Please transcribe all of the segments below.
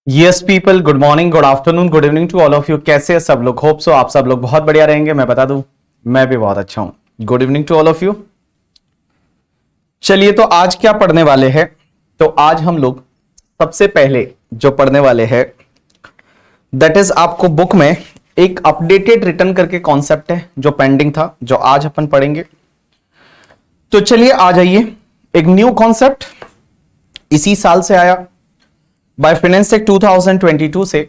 Yes people, good morning, good afternoon, good evening to all of you. कैसे हैं सब लोग? होप सो आप सब लोग बहुत बढ़िया रहेंगे। मैं बता दूं, मैं भी बहुत अच्छा हूं। Good evening to all of you. चलिए, तो आज क्या पढ़ने वाले हैं? तो आज हम लोग सबसे पहले जो पढ़ने वाले हैं दैट इज आपको बुक में एक अपडेटेड रिटर्न करके कॉन्सेप्ट है जो पेंडिंग था, जो आज अपन पढ़ेंगे। तो चलिए आ जाइए, एक न्यू कॉन्सेप्ट इसी साल से आया by FinanceTech 2022 से,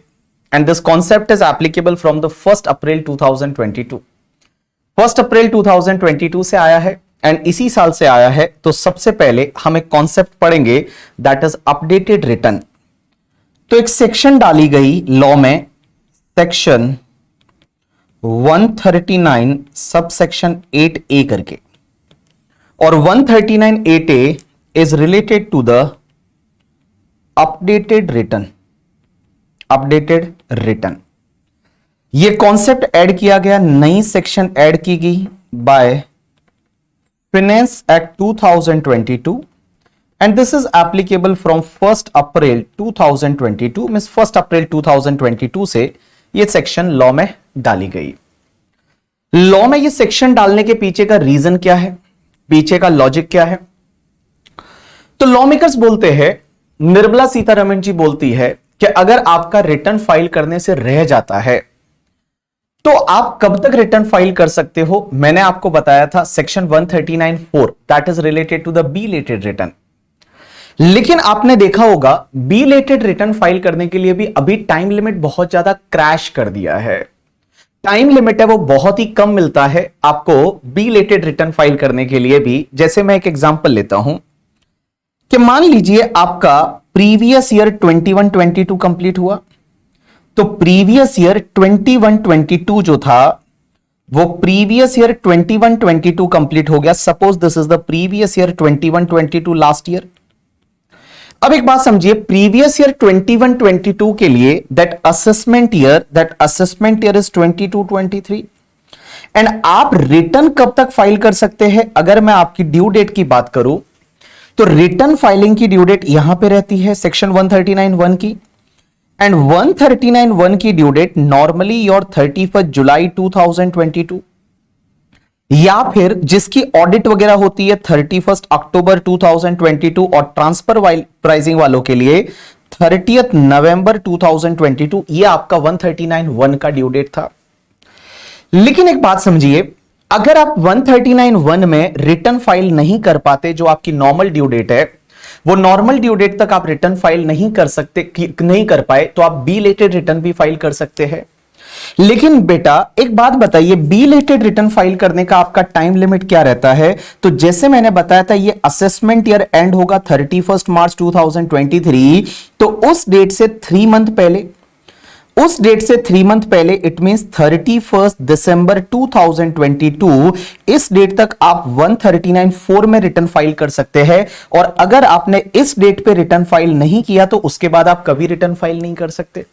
and this concept is applicable from the 1st April 2022। 1st April 2022 से आया है एंड इसी साल से आया है। तो सबसे पहले हम एक कॉन्सेप्ट पढ़ेंगे दैट इज अपडेटेड रिटर्न। तो एक सेक्शन डाली गई लॉ में, सेक्शन 139 सब सेक्शन 8A करके, और 139 8A is related to the updated return. Updated return ये कॉन्सेप्ट ऐड किया गया, नई सेक्शन ऐड की गई by finance act 2022 and this is applicable from 1st April 2022। Means 1st April 2022 से ये सेक्शन लॉ में डाली गई। लॉ में ये सेक्शन डालने के पीछे का रीजन क्या है, पीछे का लॉजिक क्या है? तो लॉ मेकर्स बोलते हैं, निर्मला सीतारमण जी बोलती है कि अगर आपका रिटर्न फाइल करने से रह जाता है तो आप कब तक रिटर्न फाइल कर सकते हो? मैंने आपको बताया था section 139(4) that is related to the belated return. लेकिन आपने देखा होगा बिलेटेड रिटर्न फाइल करने के लिए भी अभी टाइम लिमिट बहुत ज्यादा क्रैश कर दिया है। टाइम लिमिट है वो बहुत ही कम मिलता है आपको बिलेटेड रिटर्न फाइल करने के लिए भी। जैसे मैं एक एग्जांपल लेता हूं कि मान लीजिए आपका प्रीवियस ईयर 21-22 कंप्लीट हुआ, तो प्रीवियस ईयर 21-22 जो था वो प्रीवियस ईयर 21-22 कंप्लीट हो गया। Suppose this is the previous year 21-22 last year. अब एक बात समझिए, प्रीवियस ईयर 21-22 के लिए that assessment year is 22-23 and आप रिटर्न कब तक फाइल कर सकते हैं? अगर मैं आपकी ड्यू डेट की बात करूं तो रिटर्न फाइलिंग की ड्यू डेट यहां पे रहती है सेक्शन 139(1) की, एंड 139(1) की ड्यू डेट नॉर्मली योर 31 जुलाई 2022, या फिर जिसकी ऑडिट वगैरह होती है 31 अक्टूबर 2022 और ट्रांसफर प्राइसिंग वालों के लिए 30 नवंबर 2022। ये आपका 139(1) का ड्यू डेट था। लेकिन एक बात समझिए, अगर आप 139(1) में रिटर्न फाइल नहीं कर पाते, जो आपकी नॉर्मल ड्यू डेट है, वो नॉर्मल ड्यू डेट तक आप रिटर्न फाइल नहीं कर सकते, नहीं कर पाए, तो आप बिलेटेड रिटर्न भी फाइल कर सकते हैं। लेकिन बेटा एक बात बताइए, बिलेटेड रिटर्न फाइल करने का आपका टाइम लिमिट क्या रहता है? तो जैसे मैंने बताया था, ये असेसमेंट ईयर एंड होगा 31 मार्च 2023, तो उस डेट से 3 मंथ पहले, उस डेट से 3 मंथ पहले, इट मींस 31 दिसंबर 2022, इस डेट तक आप 139(4) में रिटर्न फाइल कर सकते हैं। और अगर आपने इस डेट पे रिटर्न फाइल नहीं किया तो उसके बाद आप कभी रिटर्न फाइल नहीं कर सकते।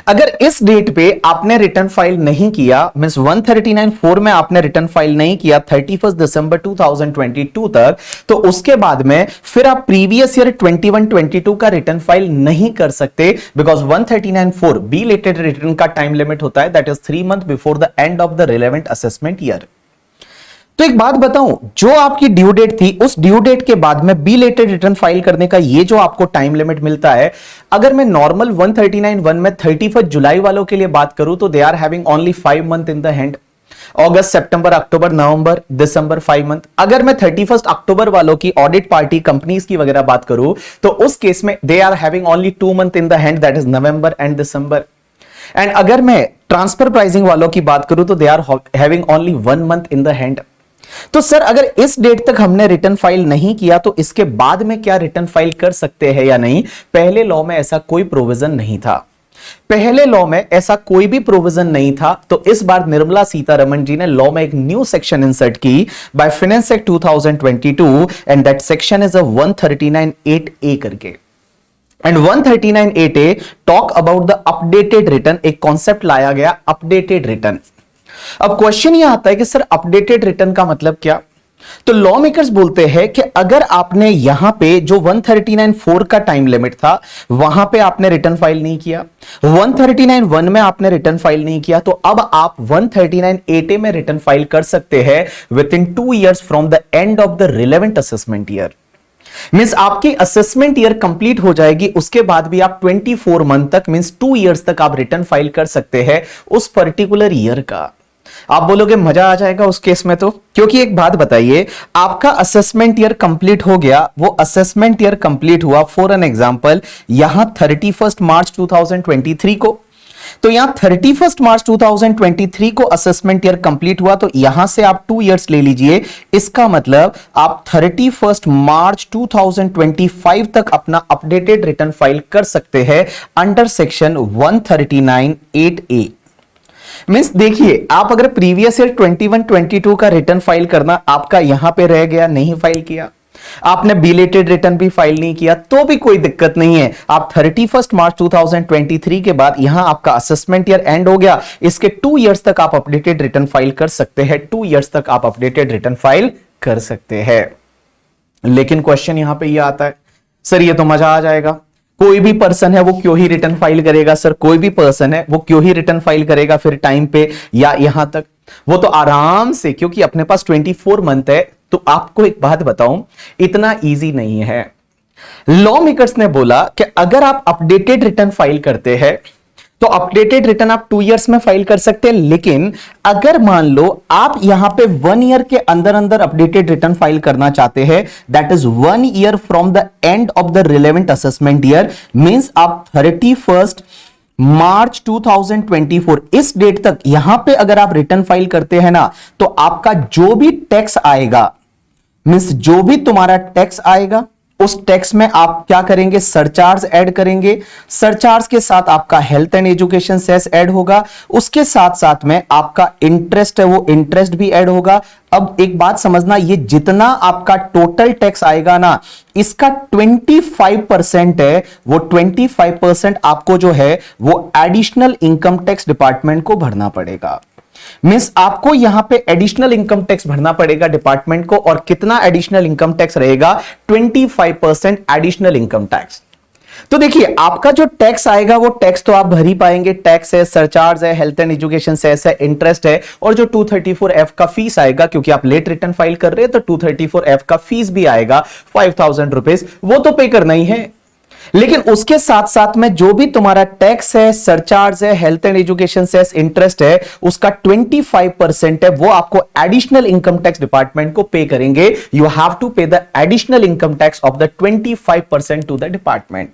अगर इस डेट पे आपने रिटर्न फाइल नहीं किया, मींस 139(4) में आपने रिटर्न फाइल नहीं किया 31 दिसंबर 2022 तक, तो उसके बाद में फिर आप प्रीवियस ईयर 21-22 का रिटर्न फाइल नहीं कर सकते, बिकॉज 139(4) बिलेटेड रिटर्न का टाइम लिमिट होता है that is 3 month before the end of the relevant assessment year. तो एक बात बताऊं, जो आपकी ड्यू डेट थी उस ड्यू डेट के बाद में बिलेटेड रिटर्न फाइल करने का ये जो आपको टाइम लिमिट मिलता है, अगर मैं नॉर्मल 139(1) में 31 जुलाई वालों के लिए बात करूं तो they are having only 5 month in the hand. August, सितंबर, अक्टूबर, नवंबर, दिसंबर, 5 मंथ। अगर मैं 31 अक्टूबर वालों की ऑडिट पार्टी कंपनीज की वगैरह बात करूं तो उस केस में they are having only 2 month in the hand that is नवंबर एंड दिसंबर। एंड अगर मैं ट्रांसफर प्राइसिंग वालों की बात करूं तो they are having only 1 month in the hand. तो सर अगर इस डेट तक हमने रिटर्न फाइल नहीं किया तो इसके बाद में क्या रिटर्न फाइल कर सकते हैं या नहीं? पहले लॉ में ऐसा कोई प्रोविजन नहीं था, पहले लॉ में ऐसा कोई भी प्रोविजन नहीं था। तो इस बार निर्मला सीतारमण जी ने लॉ में एक न्यू सेक्शन इंसर्ट की by finance act 2022 and that section is a 139(8)(A) करके। And 139(8)(A) talk about the updated return. एक कॉन्सेप्ट लाया गया अपडेटेड रिटर्न। अब क्वेश्चन यह आता है कि सर अपडेटेड रिटर्न का मतलब क्या? तो लॉ मेकर्स बोलते हैं कि अगर आपने यहां पे जो 139(4) का टाइम लिमिट था वहां पे आपने रिटर्न फाइल नहीं किया, 139(1) में आपने रिटर्न फाइल नहीं किया, तो अब आप 139(8) में रिटर्न फाइल कर सकते हैं with in 2 years from the end of the relevant assessment year. Means आपकी असेसमेंट ईयर कंप्लीट हो जाएगी, उसके बाद भी आप 24 मंथ तक मींस 2 years तक आप रिटर्न फाइल कर सकते हैं उस पर्टिकुलर ईयर का। आप बोलोगे मजा आ जाएगा उस केस में, तो क्योंकि एक बात बताइए, आपका असेसमेंट ईयर कंप्लीट हो गया, वो असेसमेंट ईयर कंप्लीट हुआ फॉर एन एग्जांपल यहां 31 मार्च 2023 को, तो यहां 31 मार्च 2023 को असेसमेंट ईयर कंप्लीट हुआ, तो यहां से आप 2 years ले लीजिए, इसका मतलब आप 31 मार्च 2025 तक अपना अपडेटेड रिटर्न फाइल कर सकते हैं अंडर सेक्शन 139(8)(a। मींस देखिए, आप अगर प्रीवियस ईयर 21-22 का रिटर्न फाइल करना आपका यहां पे रह गया, नहीं फाइल किया, आपने बिलेटेड रिटर्न भी फाइल नहीं किया, तो भी कोई दिक्कत नहीं है। आप 31 मार्च 2023 के बाद यहां आपका असेसमेंट ईयर एंड हो गया, इसके 2 years तक आप अपडेटेड रिटर्न फाइल कर सकते हैं, 2 years तक आप अपडेटेड रिटर्न फाइल कर सकते हैं। लेकिन क्वेश्चन यहां पे ये आता है, सर ये तो मजा आ जाएगा, कोई भी पर्सन है वो क्यों ही रिटर्न फाइल करेगा, सर कोई भी पर्सन है वो क्यों ही रिटर्न फाइल करेगा फिर टाइम पे या यहां तक, वो तो आराम से, क्योंकि अपने पास 24 मंथ है। तो आपको एक बात बताऊं, इतना इजी नहीं है। लॉ मेकर्स ने बोला कि अगर आप अपडेटेड रिटर्न फाइल करते हैं तो अपडेटेड रिटर्न आप 2 years में फाइल कर सकते हैं, लेकिन अगर मान लो आप यहां पे 1 year के अंदर अंदर अपडेटेड रिटर्न फाइल करना चाहते हैं, that is 1 year from the end of the relevant assessment year, means आप 31 मार्च 2024 इस डेट तक यहां पे अगर आप रिटर्न फाइल करते हैं ना, तो आपका जो भी टैक्स आएगा, मींस जो भी तुम्हारा टैक्स आएगा उस टैक्स में आप क्या करेंगे, सरचार्ज ऐड करेंगे, सरचार्ज के साथ आपका health and education cess add होगा, उसके साथ साथ में आपका इंटरेस्ट है वो इंटरेस्ट भी ऐड होगा। अब एक बात समझना, ये जितना आपका टोटल टैक्स आएगा ना, इसका 25% है, वो 25% आपको जो है वो एडिशनल इनकम टैक्स डिपार्टमेंट को भरना पड़ेगा। मींस आपको यहां पे एडिशनल इनकम टैक्स भरना पड़ेगा डिपार्टमेंट को, और कितना एडिशनल इनकम टैक्स रहेगा, 25% एडिशनल इनकम टैक्स। तो देखिए, आपका जो टैक्स आएगा वो टैक्स तो आप भर ही पाएंगे, टैक्स है, सरचार्ज है, हेल्थ एंड एजुकेशन सेस है, इंटरेस्ट है, और जो 234F का फीस आएगा, क्योंकि आप लेट रिटर्न फाइल कर रहे हैं तो 234F का फीस भी आएगा 5000 रुपीज, वो तो पे करना ही है। लेकिन उसके साथ साथ में जो भी तुम्हारा टैक्स है, सरचार्ज है, health and education cess, interest है, उसका 25% है, वो आपको एडिशनल इनकम टैक्स डिपार्टमेंट को पे करेंगे। You have to pay the additional income tax of the 25% to the department,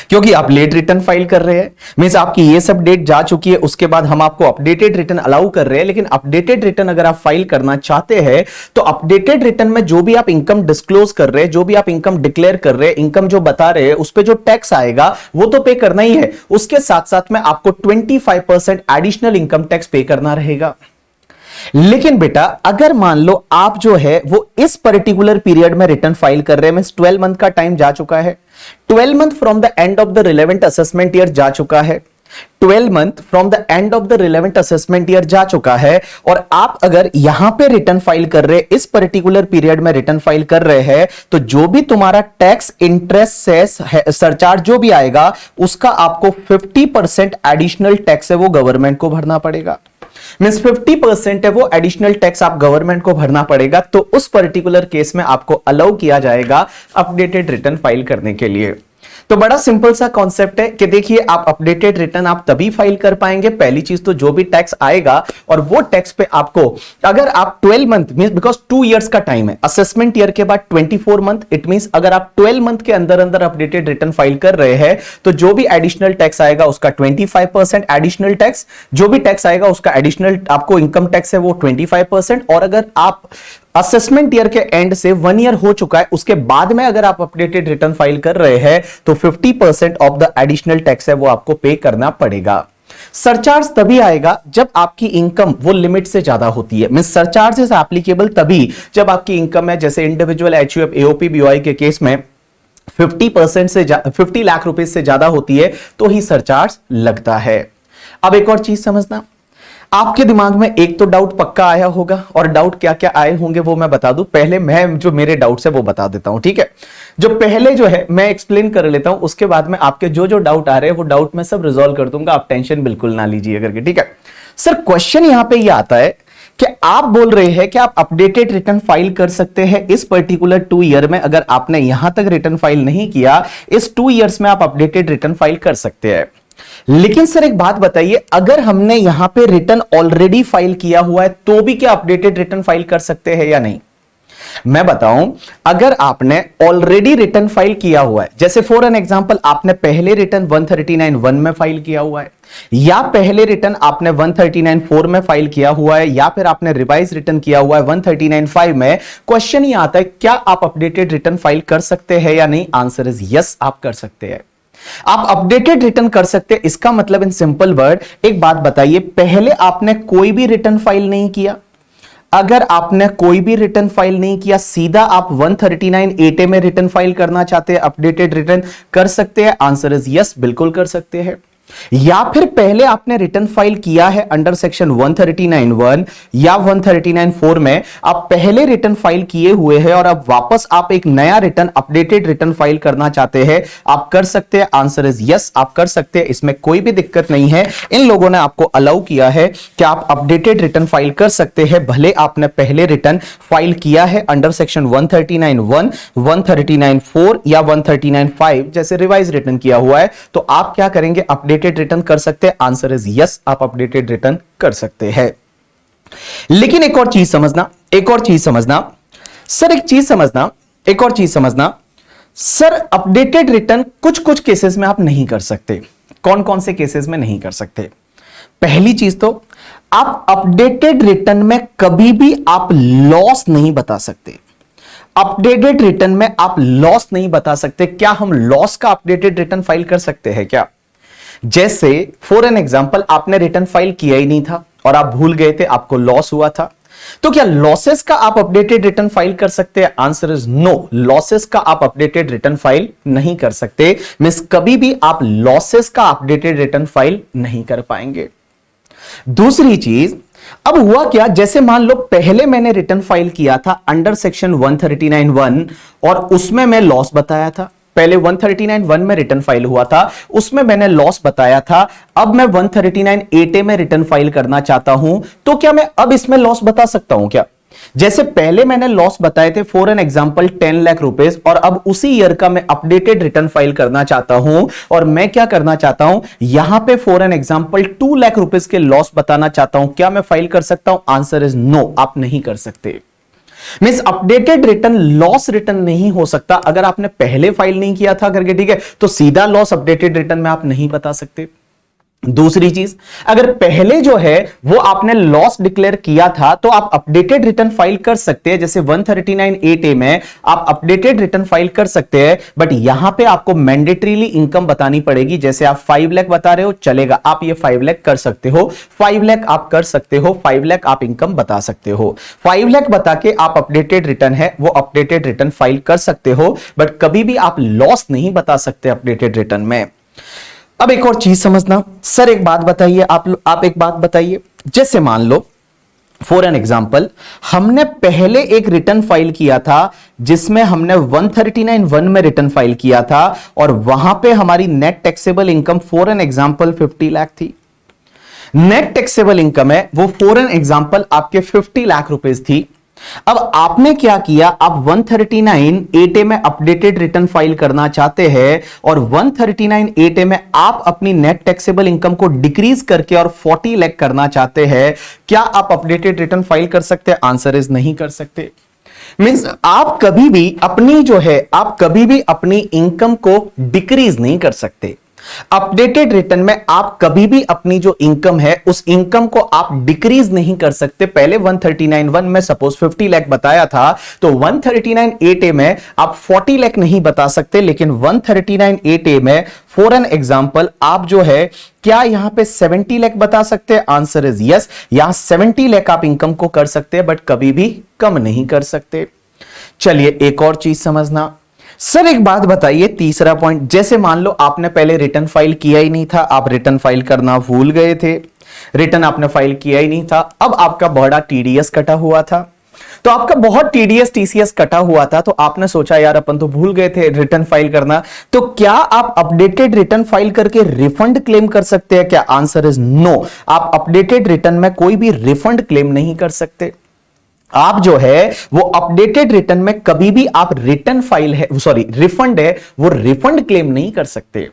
क्योंकि आप लेट रिटर्न फाइल कर रहे हैं, मींस आपकी ये सब डेट जा चुकी है, उसके बाद हम आपको अपडेटेड रिटर्न अलाउ कर रहे हैं। लेकिन अपडेटेड रिटर्न अगर आप फाइल करना चाहते हैं तो अपडेटेड रिटर्न में जो भी आप इनकम डिस्क्लोज कर रहे हैं, जो भी आप इनकम डिक्लेयर कर रहे हैं, इनकम जो बता रहे हैं, उस पे जो टैक्स आएगा वो तो पे करना ही है, उसके साथ साथ में आपको 25% एडिशनल इनकम टैक्स पे करना रहेगा। लेकिन बेटा, अगर मान लो आप जो है वो इस पर्टिकुलर पीरियड में रिटर्न फाइल कर रहे हैं, मींस 12 मंथ का टाइम जा चुका है, 12 month from the end of the relevant assessment year जा चुका है, 12 month from the end of the relevant assessment year जा चुका है, और आप अगर यहां पे रिटर्न फाइल कर रहे हैं, इस पर्टिकुलर पीरियड में रिटर्न फाइल कर रहे हैं, तो जो भी तुम्हारा टैक्स, इंटरेस्ट, सेस, सरचार्ज जो भी आएगा, उसका आपको 50% एडिशनल टैक्स है वो गवर्नमेंट को भरना पड़ेगा। मींस 50% है वो एडिशनल टैक्स आप गवर्नमेंट को भरना पड़ेगा। तो उस पर्टिकुलर केस में आपको अलाउ किया जाएगा अपडेटेड रिटर्न फाइल करने के लिए। तो बड़ा सिंपल सा कॉन्सेप्ट है कि देखिए, आप अपडेटेड रिटर्न आप तभी फाइल कर पाएंगे, पहली चीज तो जो भी टैक्स आएगा, और वो टैक्स पे आपको, अगर आप 12 मंथ मींस बिकॉज 2 years का टाइम है, असेसमेंट ईयर के बाद 24 मंथ, इट मींस अगर आप 12 मंथ के अंदर अंदर अपडेटेड रिटर्न फाइल कर रहे हैं तो जो भी एडिशनल टैक्स आएगा उसका 25% एडिशनल टैक्स, जो भी टैक्स आएगा उसका एडिशनल आपको इनकम टैक्स है वो 25%, और अगर आप असेसमेंट ईयर के एंड से 1 year हो चुका है, उसके बाद में अगर आप अपडेटेड रिटर्न फाइल कर रहे हैं तो 50% ऑफ द एडिशनल टैक्स है वो आपको पे करना पड़ेगा। सरचार्ज तभी आएगा जब आपकी इनकम वो लिमिट से ज्यादा होती है, मींस सरचार्ज इज एप्लीकेबल तभी जब आपकी इनकम है, जैसे इंडिविजुअल, एचयूएफ, एओपी, बीओआई के केस में 50% से 50 लाख रुपए से ज्यादा होती है तो ही सरचार्ज लगता है। अब एक और चीज समझना, आपके दिमाग में एक तो डाउट पक्का आया होगा, और डाउट क्या क्या आए होंगे वो मैं बता दूं। पहले मैं जो मेरे डाउट्स है वो बता देता हूं, ठीक है। जो पहले जो है मैं एक्सप्लेन कर लेता हूं, उसके बाद में आपके जो जो डाउट आ रहे हैं वो डाउट मैं सब रिजॉल्व कर दूंगा, आप टेंशन बिल्कुल ना लीजिए करके, ठीक है। सर क्वेश्चन यहां पे ये आता है कि आप बोल रहे हैं कि आप अपडेटेड रिटर्न फाइल कर सकते हैं इस पर्टिकुलर 2 ईयर में। अगर आपने यहां तक रिटर्न फाइल नहीं किया, इस 2 इयर्स में आप अपडेटेड रिटर्न फाइल कर सकते हैं। लेकिन सर एक बात बताइए, अगर हमने यहां पे रिटर्न ऑलरेडी फाइल किया हुआ है तो भी क्या अपडेटेड रिटर्न फाइल कर सकते हैं या नहीं? मैं बताऊं, अगर आपने ऑलरेडी रिटर्न फाइल किया हुआ है, जैसे फॉर एन एग्जांपल आपने पहले रिटर्न 139(1) में फाइल किया हुआ है, या पहले रिटर्न आपने 139(4) में फाइल किया हुआ है, या फिर आपने रिवाइज रिटर्न किया हुआ है 139(5) में, क्वेश्चन ये आता है क्या आप अपडेटेड रिटर्न फाइल कर सकते हैं या नहीं? आंसर इज यस, आप कर सकते हैं। आप अपडेटेड रिटर्न कर सकते हैं, इसका मतलब इन सिंपल वर्ड, एक बात बताइए, पहले आपने कोई भी रिटर्न फाइल नहीं किया, अगर आपने कोई भी रिटर्न फाइल नहीं किया, सीधा आप 139(8) में रिटर्न फाइल करना चाहते हैं, अपडेटेड रिटर्न कर सकते हैं? आंसर इज यस, बिल्कुल कर सकते हैं। या फिर पहले आपने रिटर्न फाइल किया है अंडर सेक्शन 139(1) या 139(4) में, आप पहले रिटर्न फाइल किए हुए हैं और अब वापस आप एक नया रिटर्न अपडेटेड रिटर्न फाइल करना चाहते हैं, आप कर सकते हैं? आंसर इज यस, आप कर सकते हैं, इसमें कोई भी दिक्कत नहीं है। इन लोगों ने आपको अलाउ किया है कि आप अपडेटेड रिटर्न फाइल कर सकते हैं, भले आपने पहले रिटर्न फाइल किया है अंडर सेक्शन 139(1), 139(4) या 139(5) जैसे रिवाइज रिटर्न किया हुआ है, तो आप क्या करेंगे? अपडेटेड रिटर्न कर सकते हैं। आंसर इज यस, आप अपडेटेड रिटर्न कर सकते हैं। लेकिन एक और चीज समझना, एक और चीज समझना सर, एक चीज समझना, एक और चीज समझना सर, अपडेटेड रिटर्न कुछ कुछ केसेस में आप नहीं कर सकते। कौन कौन से केसेस में नहीं कर सकते? पहली चीज तो आप अपडेटेड रिटर्न में कभी भी आप लॉस नहीं बता सकते। अपडेटेड रिटर्न में आप लॉस नहीं बता सकते। क्या हम लॉस का अपडेटेड रिटर्न फाइल कर सकते हैं क्या? जैसे फॉर एन एग्जांपल आपने रिटर्न फाइल किया ही नहीं था और आप भूल गए थे, आपको लॉस हुआ था, तो क्या लॉसेस का आप अपडेटेड रिटर्न फाइल कर सकते हैं? आंसर इज नो, लॉसेस का आप अपडेटेड रिटर्न फाइल नहीं कर सकते। मींस कभी भी आप लॉसेस का अपडेटेड रिटर्न फाइल नहीं कर पाएंगे। दूसरी चीज, अब हुआ क्या, जैसे मान लो पहले मैंने रिटर्न फाइल किया था अंडर सेक्शन 139(1) और उसमें मैं लॉस बताया था। पहले 139(1) में रिटर्न फाइल हुआ था, उसमें मैंने लॉस बताया था। अब मैं 139(8) में रिटर्न फाइल करना चाहता हूं, तो क्या मैं अब इसमें लॉस बता सकता हूं क्या? जैसे पहले मैंने लॉस बताए थे for an example 10 lakh rupees, और अब उसी ईयर का मैं अपडेटेड रिटर्न फाइल करना चाहता हूं, और मैं क्या करना चाहता हूं, यहां पे for an example 2 lakh rupees के लॉस बताना चाहता हूं, क्या मैं फाइल कर सकता हूं? आंसर इज नो, आप नहीं कर सकते। Means updated return loss return नहीं हो सकता। अगर आपने पहले फाइल नहीं किया था करके, ठीक है, तो सीधा लॉस अपडेटेड रिटर्न में आप नहीं बता सकते। दूसरी चीज, अगर पहले जो है वो आपने लॉस डिक्लेयर किया था, तो आप अपडेटेड रिटर्न फाइल कर सकते हैं। जैसे 139(8) में आप अपडेटेड रिटर्न फाइल कर सकते हैं, बट यहां पे आपको मैंडेटरीली इनकम बतानी पड़ेगी। जैसे आप 5 लाख बता रहे हो, चलेगा, आप ये 5 लाख कर सकते हो, 5 लाख आप कर सकते हो, 5 लाख आप इनकम बता सकते हो। 5 लाख बता के आप अपडेटेड रिटर्न है वो अपडेटेड रिटर्न फाइल कर सकते हो, बट कभी भी आप लॉस नहीं बता सकते अपडेटेड रिटर्न में। अब एक और चीज समझना सर, एक बात बताइए, आप एक बात बताइए, जैसे मान लो फॉर एन एग्जांपल हमने पहले एक रिटर्न फाइल किया था जिसमें हमने 139(1) में रिटर्न फाइल किया था, और वहां पे हमारी net taxable income for an example 50 lakh थी। नेट टैक्सेबल इनकम है वो फॉर एन एग्जांपल आपके 50 लाख रुपीस थी। अब आपने क्या किया, आप 139(8) में अपडेटेड रिटर्न फाइल करना चाहते हैं, और 139(8) में आप अपनी नेट टैक्सेबल इनकम को डिक्रीज करके और 40 लाख करना चाहते हैं। क्या आप अपडेटेड रिटर्न फाइल कर सकते हैं? आंसर इज नहीं कर सकते। मींस आप कभी भी अपनी जो है, आप कभी भी अपनी इनकम को डिक्रीज नहीं कर सकते। अपडेटेड रिटर्न में आप कभी भी अपनी जो इनकम है उस इनकम को आप डिक्रीज नहीं कर सकते। पहले 139(1) में सपोज 50 लाख बताया था, तो 139(8) में आप 40 लाख नहीं बता सकते, लेकिन 139(8) में फॉर एन एग्जांपल आप जो है क्या यहां पे 70 लाख बता सकते हैं? आंसर इज यस, यहां 70 लाख आप इनकम को कर सकते हैं, बट कभी भी कम नहीं कर सकते। चलिए एक और चीज समझना सर, एक बात बताइए, तीसरा पॉइंट, जैसे मान लो आपने पहले रिटर्न फाइल किया ही नहीं था, आप रिटर्न फाइल करना भूल गए थे, रिटर्न आपने फाइल किया ही नहीं था, अब आपका बड़ा टीडीएस कटा हुआ था। तो आपका बहुत टीडीएस टीसीएस कटा हुआ था, तो आपने सोचा यार अपन तो भूल गए थे रिटर्न फाइल करना, तो क्या आप अपडेटेड रिटर्न फाइल करके रिफंड क्लेम कर सकते हैं क्या? Answer is no. आप अपडेटेड रिटर्न में कोई भी रिफंड क्लेम नहीं कर सकते। आप जो है वो अपडेटेड रिटर्न में कभी भी आप रिटर्न फाइल है, सॉरी रिफंड है, वो रिफंड क्लेम नहीं कर सकते।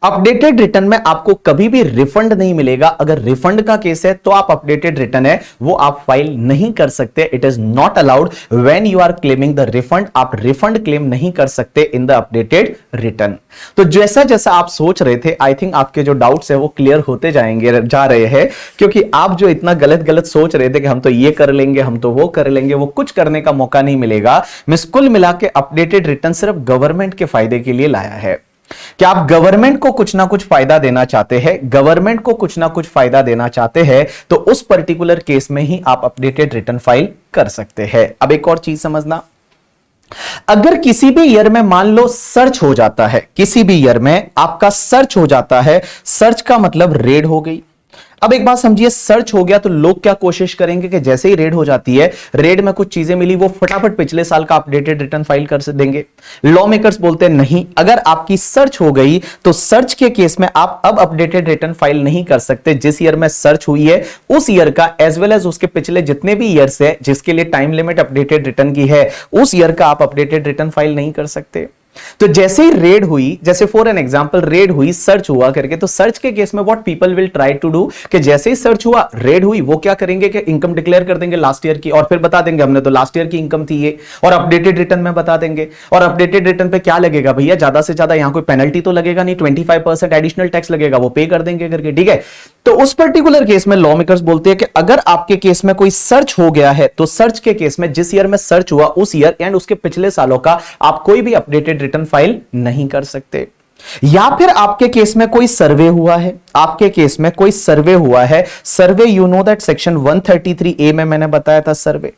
अपडेटेड रिटर्न में आपको कभी भी रिफंड नहीं मिलेगा। अगर रिफंड का केस है तो आप अपडेटेड रिटर्न है वो आप फाइल नहीं कर सकते। It is not allowed when you are claiming the refund. आप रिफंड क्लेम नहीं कर सकते इन द अपडेटेड रिटर्न। तो जैसा जैसा आप सोच रहे थे, आई थिंक आपके जो डाउट्स है वो क्लियर होते जाएंगे जा रहे हैं, क्योंकि आप जो इतना गलत गलत सोच रहे थे कि हम तो ये कर लेंगे, हम तो वो कर लेंगे, वो कुछ करने का मौका नहीं मिलेगा। मिस कुल मिला के अपडेटेड रिटर्न सिर्फ गवर्नमेंट के फायदे के लिए लाया है। क्या आप गवर्नमेंट को कुछ ना कुछ फायदा देना चाहते हैं, गवर्नमेंट को कुछ ना कुछ फायदा देना चाहते हैं, तो उस पर्टिकुलर केस में ही आप अपडेटेड रिटर्न फाइल कर सकते हैं। अब एक और चीज समझना, अगर किसी भी ईयर में मान लो सर्च हो जाता है, किसी भी ईयर में आपका सर्च हो जाता है, सर्च का मतलब रेड हो गई। अब एक बात समझिए, सर्च हो गया तो लोग क्या कोशिश करेंगे कि जैसे ही रेड हो जाती है, रेड में कुछ चीजें मिली, वो फटाफट पिछले साल का अपडेटेड रिटर्न फाइल कर देंगे। लॉ मेकर्स बोलते हैं नहीं, अगर आपकी सर्च हो गई तो सर्च के केस में आप अब अपडेटेड रिटर्न फाइल नहीं कर सकते। जिस ईयर में सर्च हुई है उस ईयर का एज वेल एज उसके पिछले जितने भी ईयर्स है जिसके लिए टाइम लिमिट अपडेटेड रिटर्न की है, उस ईयर का आप अपडेटेड रिटर्न फाइल नहीं कर सकते। तो जैसे ही रेड हुई, जैसे फॉर एन एग्जांपल रेड हुई, सर्च हुआ करके, तो सर्च के केस में what people will try to do कि जैसे ही सर्च हुआ, रेड हुई, वो क्या करेंगे कि इनकम डिक्लेयर कर देंगे लास्ट ईयर की, और फिर बता देंगे हमने तो लास्ट ईयर की इनकम थी ये, और अपडेटेड रिटर्न में बता देंगे। और अपडेटेड रिटर्न पे क्या लगेगा भैया, ज्यादा से ज्यादा यहां कोई पेनल्टी तो लगेगा नहीं, 25% एडिशनल टैक्स लगेगा, वो पे कर देंगे करके, ठीक है। तो उस पर्टिकुलर केस में लॉ मेकर्स बोलते हैं कि अगर आपके केस में कोई सर्च हो गया है, तो सर्च के केस में जिस ईयर में सर्च हुआ उस ईयर एंड उसके पिछले सालों का आप कोई भी अपडेटेड रिटर्न फाइल नहीं कर सकते। या फिर आपके केस में कोई सर्वे हुआ है, आपके केस में कोई सर्वे हुआ है, survey you know that section 133A में मैंने बताया था सर्वे।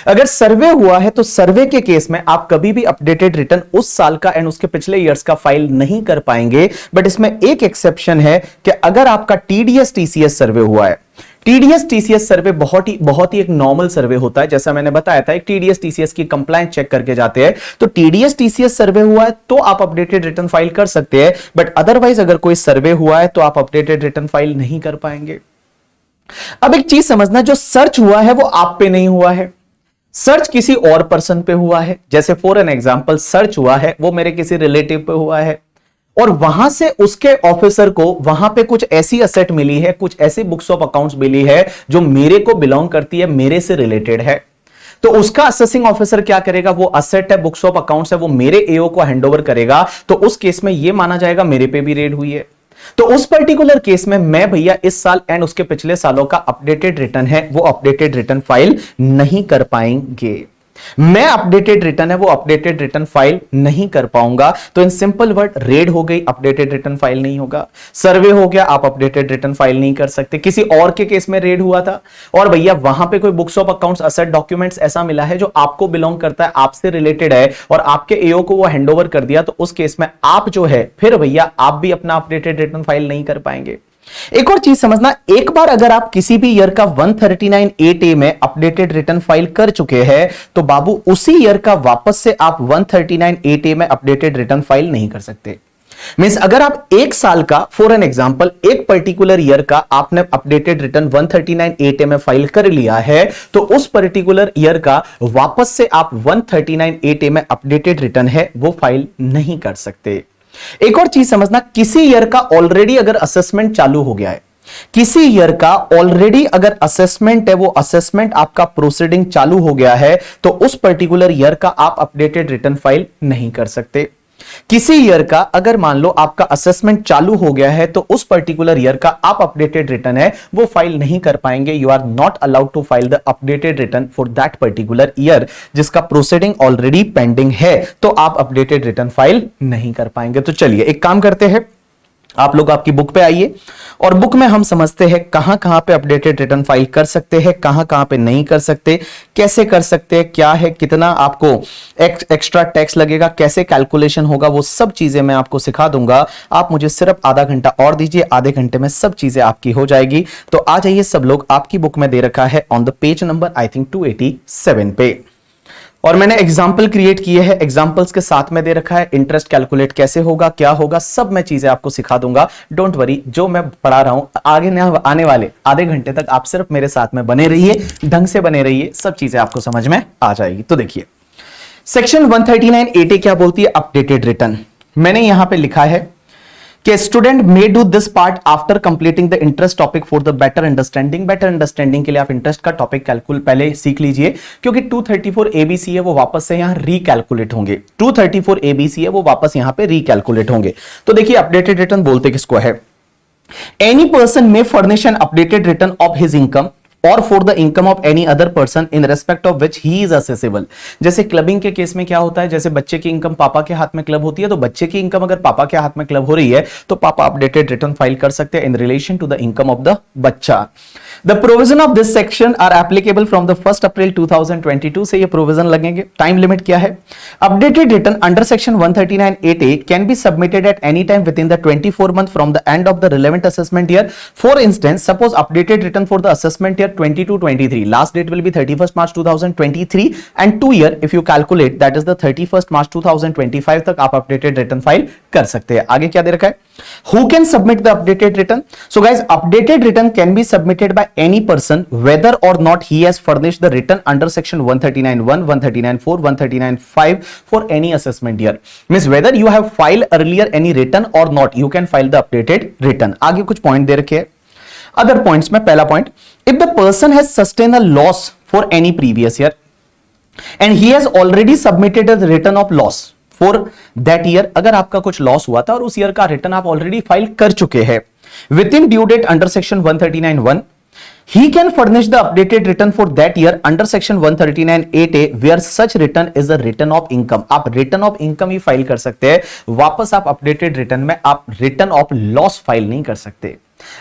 अगर सर्वे हुआ है तो सर्वे के केस में आप कभी भी अपडेटेड रिटर्न उस साल का एंड उसके पिछले ईयर्स का फाइल नहीं कर पाएंगे। बट इसमें एक एक्सेप्शन है कि अगर आपका टीडीएस टीसीएस सर्वे हुआ है, टीडीएस टीसीएस सर्वे बहुत ही एक नॉर्मल सर्वे होता है, जैसा मैंने बताया था, एक टीडीएस टीसीएस की कंप्लायंस चेक करके जाते हैं। तो टीडीएस टीसीएस सर्वे हुआ है तो आप अपडेटेड रिटर्न फाइल कर सकते हैं, बट अदरवाइज अगर कोई सर्वे हुआ है तो आप अपडेटेड रिटर्न फाइल नहीं कर पाएंगे। अब एक चीज समझना, जो सर्च हुआ है वो आप पे नहीं हुआ है, सर्च किसी और पर्सन पे हुआ है। जैसे फॉर एन एग्जांपल सर्च हुआ है वो मेरे किसी रिलेटिव पे हुआ है, और वहां से उसके ऑफिसर को वहां पे कुछ ऐसी असेट मिली है, कुछ ऐसी बुक्स ऑफ अकाउंट्स मिली है जो मेरे को बिलोंग करती है, मेरे से रिलेटेड है। तो उसका असेसिंग ऑफिसर क्या करेगा, वो असेट है, बुक्स ऑफ अकाउंट्स है, वो मेरे एओ को हैंडओवर करेगा। तो उस केस में यह माना जाएगा मेरे पे भी रेड हुई है। तो उस पर्टिकुलर केस में मैं भैया इस साल एंड उसके पिछले सालों का अपडेटेड रिटर्न है वो अपडेटेड रिटर्न फाइल नहीं कर पाएंगे। मैं अपडेटेड रिटर्न है वो अपडेटेड रिटर्न फाइल नहीं कर पाऊंगा। तो इन सिंपल वर्ड, रेड हो गई, अपडेटेड रिटर्न फाइल नहीं होगा। सर्वे हो गया, आप अपडेटेड रिटर्न फाइल नहीं कर सकते। किसी और के केस में रेड हुआ था और भैया वहां पे कोई books of accounts, asset, documents ऐसा मिला है जो आपको बिलोंग करता है, आपसे रिलेटेड है, और आपके एओ को वो हैंडओवर कर दिया, तो उस केस में आप जो है फिर भैया आप भी अपना अपडेटेड रिटर्न फाइल नहीं कर पाएंगे। एक और चीज समझना, एक बार अगर आप किसी भी ईयर का 139(8)A में अपडेटेड रिटर्न फाइल कर चुके हैं तो बाबू उसी ईयर का वापस से आप 139(8)A में अपडेटेड रिटर्न फाइल नहीं कर सकते। मींस अगर आप एक साल का, फॉर एन एग्जांपल एक पर्टिकुलर ईयर का आपने अपडेटेड रिटर्न 139(8)A में फाइल कर लिया है, तो उस पर्टिकुलर ईयर का वापस से आप 139(8)A में अपडेटेड रिटर्न है वो फाइल नहीं कर सकते। एक और चीज समझना, किसी ईयर का ऑलरेडी अगर असेसमेंट चालू हो गया है, किसी ईयर का ऑलरेडी अगर असेसमेंट है, वो असेसमेंट आपका प्रोसीडिंग चालू हो गया है, तो उस पर्टिकुलर ईयर का आप अपडेटेड रिटर्न फाइल नहीं कर सकते। किसी ईयर का अगर मान लो आपका असेसमेंट चालू हो गया है तो उस पर्टिकुलर ईयर का आप अपडेटेड रिटर्न है वो फाइल नहीं कर पाएंगे। You are not allowed to file the updated return for that particular year जिसका प्रोसीडिंग ऑलरेडी पेंडिंग है, तो आप अपडेटेड रिटर्न फाइल नहीं कर पाएंगे। तो चलिए एक काम करते हैं, आप लोग आपकी बुक पे आइए और बुक में हम समझते हैं कहां कहां पे अपडेटेड रिटर्न फाइल कर सकते हैं, कहां कहां पे नहीं कर सकते, कैसे कर सकते हैं, क्या है, कितना आपको एक्स्ट्रा टैक्स लगेगा, कैसे कैलकुलेशन होगा, वो सब चीजें मैं आपको सिखा दूंगा। आप मुझे सिर्फ आधा घंटा और दीजिए, आधे घंटे में सब चीजें आपकी हो जाएगी। तो आ जाइए सब लोग, आपकी बुक में दे रखा है on the page number I think 287 पे, और मैंने एग्जाम्पल क्रिएट किए हैं, एग्जाम्पल्स के साथ में दे रखा है इंटरेस्ट कैलकुलेट कैसे होगा, क्या होगा, सब मैं चीजें आपको सिखा दूंगा। डोंट वरी, जो मैं पढ़ा रहा हूं आगे आने वाले आधे घंटे तक आप सिर्फ मेरे साथ में बने रहिए, ढंग से बने रहिए, सब चीजें आपको समझ में आ जाएगी। तो देखिए सेक्शन 139(8) क्या बोलती है, अपडेटेड रिटर्न। मैंने यहां पे लिखा है कि student may do this part after completing the interest topic for the better understanding. Better understanding के लिए आप इंटरेस्ट का टॉपिक कैलकुलेट पहले सीख लीजिए, क्योंकि 234 एबीसी है वो वापस से यहां रिकैलकुलेट होंगे। 234 एबीसी है वो वापस यहां पे रिकैलकुलेट होंगे। तो देखिए अपडेटेड रिटर्न बोलते किसको है, any person may furnish an updated return of his income और for the income of any other person in respect of which he is assessable. जैसे क्लबिंग के केस में क्या होता है, जैसे बच्चे की इनकम पापा के हाथ में क्लब होती है, तो बच्चे की इनकम अगर पापा के हाथ में क्लब हो रही है तो पापा अपडेटेड रिटर्न फाइल कर सकते हैं in relation to the income of the बच्चा। The provision of this section are applicable from the 1 April 2022 से ये प्रोविजन लगेंगे। टाइम लिमिट क्या है, updated return under section 139(8)(a can be submitted at any time within the 24 month from the end of the relevant assessment year. For instance, suppose updated return for the assessment year 22-23, last date will be 31st March 2023 and 2 year if you calculate that is the 31st March 2025 तक आप updated return file कर सकते हैं। आगे क्या दे रखा है, who can submit the updated return? So guys, updated return can be submitted by any person whether or not he has furnished the return under section 139(1), 139(4), 139(5) for any assessment year. Means whether you have filed earlier any return or not, you can file the updated return. आगे कुछ point दे रखे हैं, other points में पहला point, if the person has sustain a loss for any previous year and he has already submitted the return of loss for that year. अगर आपका कुछ loss हुआ था और उस ईयर का रिटर्न आप ऑलरेडी फाइल कर चुके हैं within due date under section 139(1), he can furnish the updated return for that year under section 139(8)(a) where such return is a return of income। आप return of income he file कर सकते हैं, वापस आप updated return में आप return of loss file नहीं कर सकते।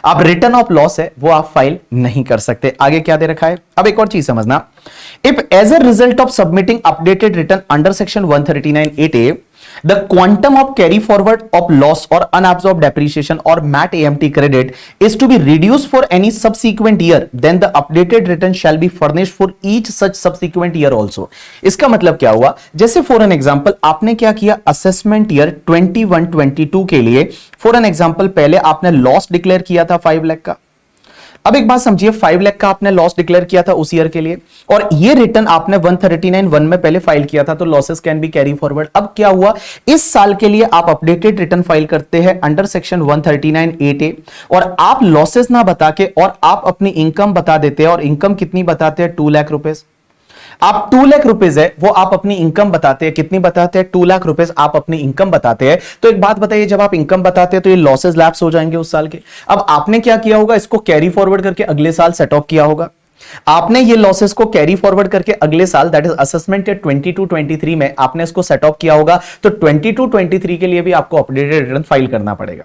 आप रिटर्न ऑफ लॉस है वो आप फाइल नहीं कर सकते। आगे क्या दे रखा है, अब एक और चीज समझना, if as a result of submitting updated return under section 139(8)(a) the quantum of carry forward of loss or unabsorbed depreciation or MAT AMT credit is to be reduced for any subsequent year, then the updated return shall be furnished for each such subsequent year also। इसका मतलब क्या हुआ, जैसे for an example आपने क्या किया, assessment year 21-22 के लिए फॉर एन एग्जांपल पहले आपने लॉस डिक्लेयर किया था 5 लाख का। अब एक बात समझिए, 5 लाख का आपने लॉस डिक्लेयर किया था उस ईयर के लिए, और ये रिटर्न आपने 139(1) में पहले फाइल किया था, तो losses can be carry forward. अब क्या हुआ, इस साल के लिए आप अपडेटेड रिटर्न फाइल करते हैं अंडर सेक्शन 139(8)(a) और आप लॉसेस ना बता के और आप अपनी इनकम बता देते हैं, और इनकम कितनी बताते हैं, 2 लाख रुपए। आप 2 लाख रुपीज है वो आप अपनी इनकम बताते हैं, कितनी बताते हैं, 2 लाख रुपीज आप अपनी इनकम बताते हैं। तो एक बात बताइए, जब आप इनकम बताते हैं तो ये लॉसेस लैप्स हो जाएंगे उस साल के। अब आपने क्या किया होगा, इसको कैरी फॉरवर्ड करके अगले साल सेट ऑफ किया होगा। आपने ये लॉसेस को कैरी फॉरवर्ड करके अगले साल दैट इज असेसमेंट ईयर 22-23 में आपने इसको सेट ऑफ किया होगा। तो 22-23 के लिए भी आपको अपडेटेड रिटर्न फाइल करना पड़ेगा।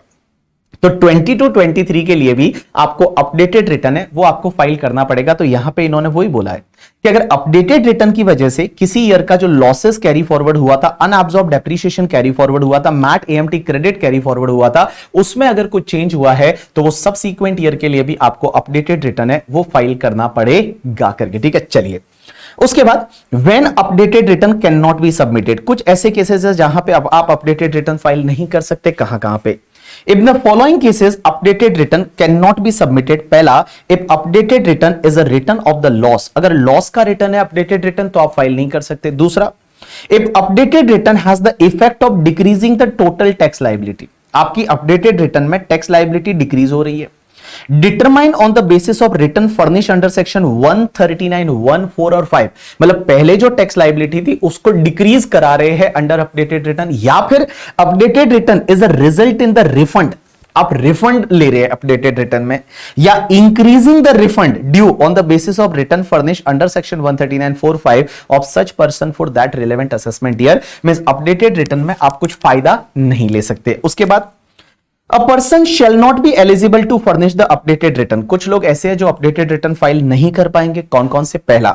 तो 22-23 के लिए भी आपको अपडेटेड रिटर्न है वो आपको फाइल करना पड़ेगा। तो यहां पे इन्होंने वही बोला है कि अगर अपडेटेड रिटर्न की वजह से किसी ईयर का जो लॉसेस कैरी फॉरवर्ड हुआ था, अनअब्सॉर्ब्ड डेप्रिसिएशन कैरी फॉरवर्ड हुआ था, MAT AMT credit carry forward हुआ था, उसमें अगर कुछ चेंज हुआ है तो वो सबसीक्वेंट ईयर के लिए भी आपको अपडेटेड रिटर्न है वो फाइल करना पड़ेगा करके। ठीक है, चलिए उसके बाद when updated return can not be submitted, कुछ ऐसे केसेस है जहां पे आप अपडेटेड रिटर्न फाइल नहीं कर सकते। कहां पे, if the following cases updated return cannot be submitted। पहला, if updated return is a return of the loss, अगर लॉस का रिटर्न है updated return तो आप फाइल नहीं कर सकते। दूसरा, if updated return has the effect of decreasing the total tax liability, आपकी updated return में टैक्स लाइबिलिटी डिक्रीज हो रही है। Determine on the basis of return furnish under section 139(1), 4 और 5, मतलब पहले जो टैक्स लाइबिलिटी थी उसको डिक्रीज करा रहे हैं अंडर अपडेटेड रिटर्न, या फिर updated return is a result in the refund, आप रिफंड ले रहे हैं अपडेटेड रिटर्न में, या increasing the refund due on the basis of return furnish under section 139(4)(5) of such person for that relevant assessment year. Means updated return में आप कुछ फायदा नहीं ले सकते। उसके बाद a person shall not be eligible to furnish the updated return. कुछ लोग ऐसे हैं जो अपडेटेड रिटर्न फाइल नहीं कर पाएंगे। कौन कौन से? पहला,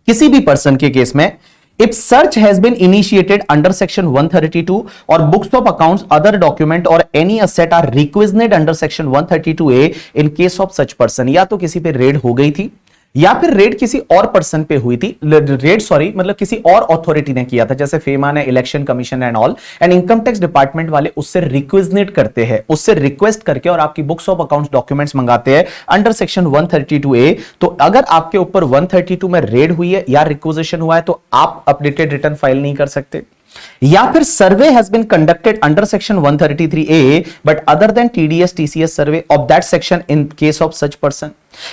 किसी भी पर्सन के केस में if search has been initiated under section 132 or books of accounts, other document or any asset are requisitioned under section 132A in case of such person। या तो किसी पे रेड हो गई थी या फिर रेड किसी और पर्सन पे हुई थी, मतलब किसी और अथॉरिटी ने किया था, जैसे फेमा ने, election commission and all, and income tax department वाले उससे रिक्वेजिनेट करते हैं, उससे रिक्वेस्ट करके और आपकी बुक्स ऑफ अकाउंट्स डॉक्यूमेंट्स मंगाते हैं अंडर सेक्शन 132A। तो अगर आपके ऊपर 132 में रेड हुई है या रिक्वेजिशन हुआ है तो आप अपडेटेड रिटर्न फाइल नहीं कर सकते। या फिर survey has been conducted under section 133A but other than TDS TCS survey of that section in case of such person.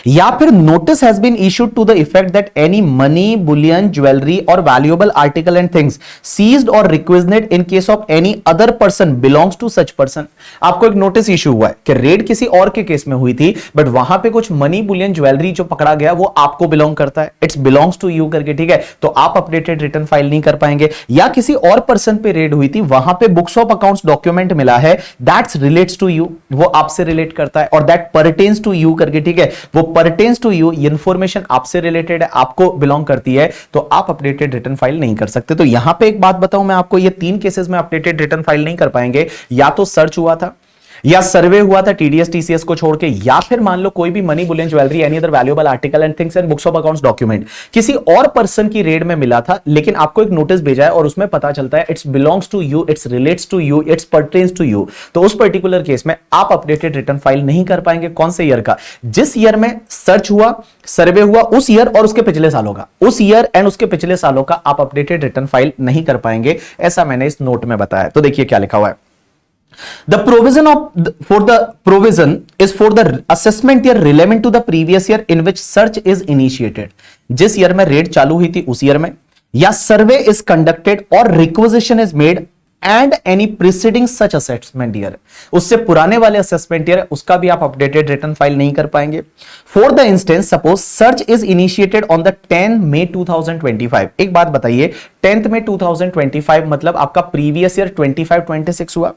या फिर notice has been issued to the effect that any money, bullion, jewellery और valuable article and things seized और requisitioned in case of any other person belongs to such person. आपको एक notice issue हुआ है कि red किसी और के केस में हुई थी बट वहां पे कुछ मनी, बुलियन, ज्वेलरी जो पकड़ा गया वो आपको बिलोंग करता है, इट्स बिलोंग्स टू यू करके, ठीक है, तो आप अपडेटेड रिटर्न फाइल नहीं कर पाएंगे। या किसी और पर्सन पे रेड हुई थी, वहां पे बुक्स ऑफ अकाउंट्स डॉक्यूमेंट मिला है, दैट्स रिलेट्स टू यू, वो आपसे रिलेट करता है, और दैट परटेन्स टू यू करके, ठीक है, वो परटेन्स टू यू, इंफॉर्मेशन आपसे रिलेटेड है, आपको बिलोंग करती है, तो आप अपडेटेड रिटर्न फाइल नहीं कर सकते। तो यहां पे एक बात बताऊं मैं आपको, ये 3 केसेस में अपडेटेड रिटर्न फाइल नहीं कर पाएंगे। या तो सर्च हुआ था या सर्वे हुआ था TDS TCS को छोड़ के, या फिर मान लो कोई भी money, bullion, jewellery, any other valuable article and things and books of accounts document किसी और पर्सन की रेड में मिला था, लेकिन आपको एक नोटिस भेजा है और उसमें पता चलता है it's belongs to you, it's relates to you, it's pertains to you, तो उस पर्टिकुलर केस में आप अपडेटेड रिटर्न फाइल नहीं कर पाएंगे। कौन से ईयर का? जिस ईयर में सर्च हुआ, सर्वे हुआ, उस ईयर और उसके पिछले सालों का, उस ईयर एंड उसके पिछले सालों का आप अपडेटेड रिटर्न फाइल नहीं कर पाएंगे। ऐसा मैंने इस नोट में बताया। तो देखिए क्या लिखा हुआ है। The provision is for the assessment year relevant to the previous year in which search is initiated। जिस ईयर में रेड चालू हुई थी उस ईयर में, या सर्वे इज कंडक्टेड और requisition is made and any preceding such assessment year, उससे पुराने वाले असेसमेंट ईयर उसका भी आप अपडेटेड रिटर्न फाइल नहीं कर पाएंगे। For the instance suppose search is initiated on the 10 मई 2025। एक बात बताइए, 10 मई 2025 मतलब आपका प्रीवियस ईयर 25-26 हुआ,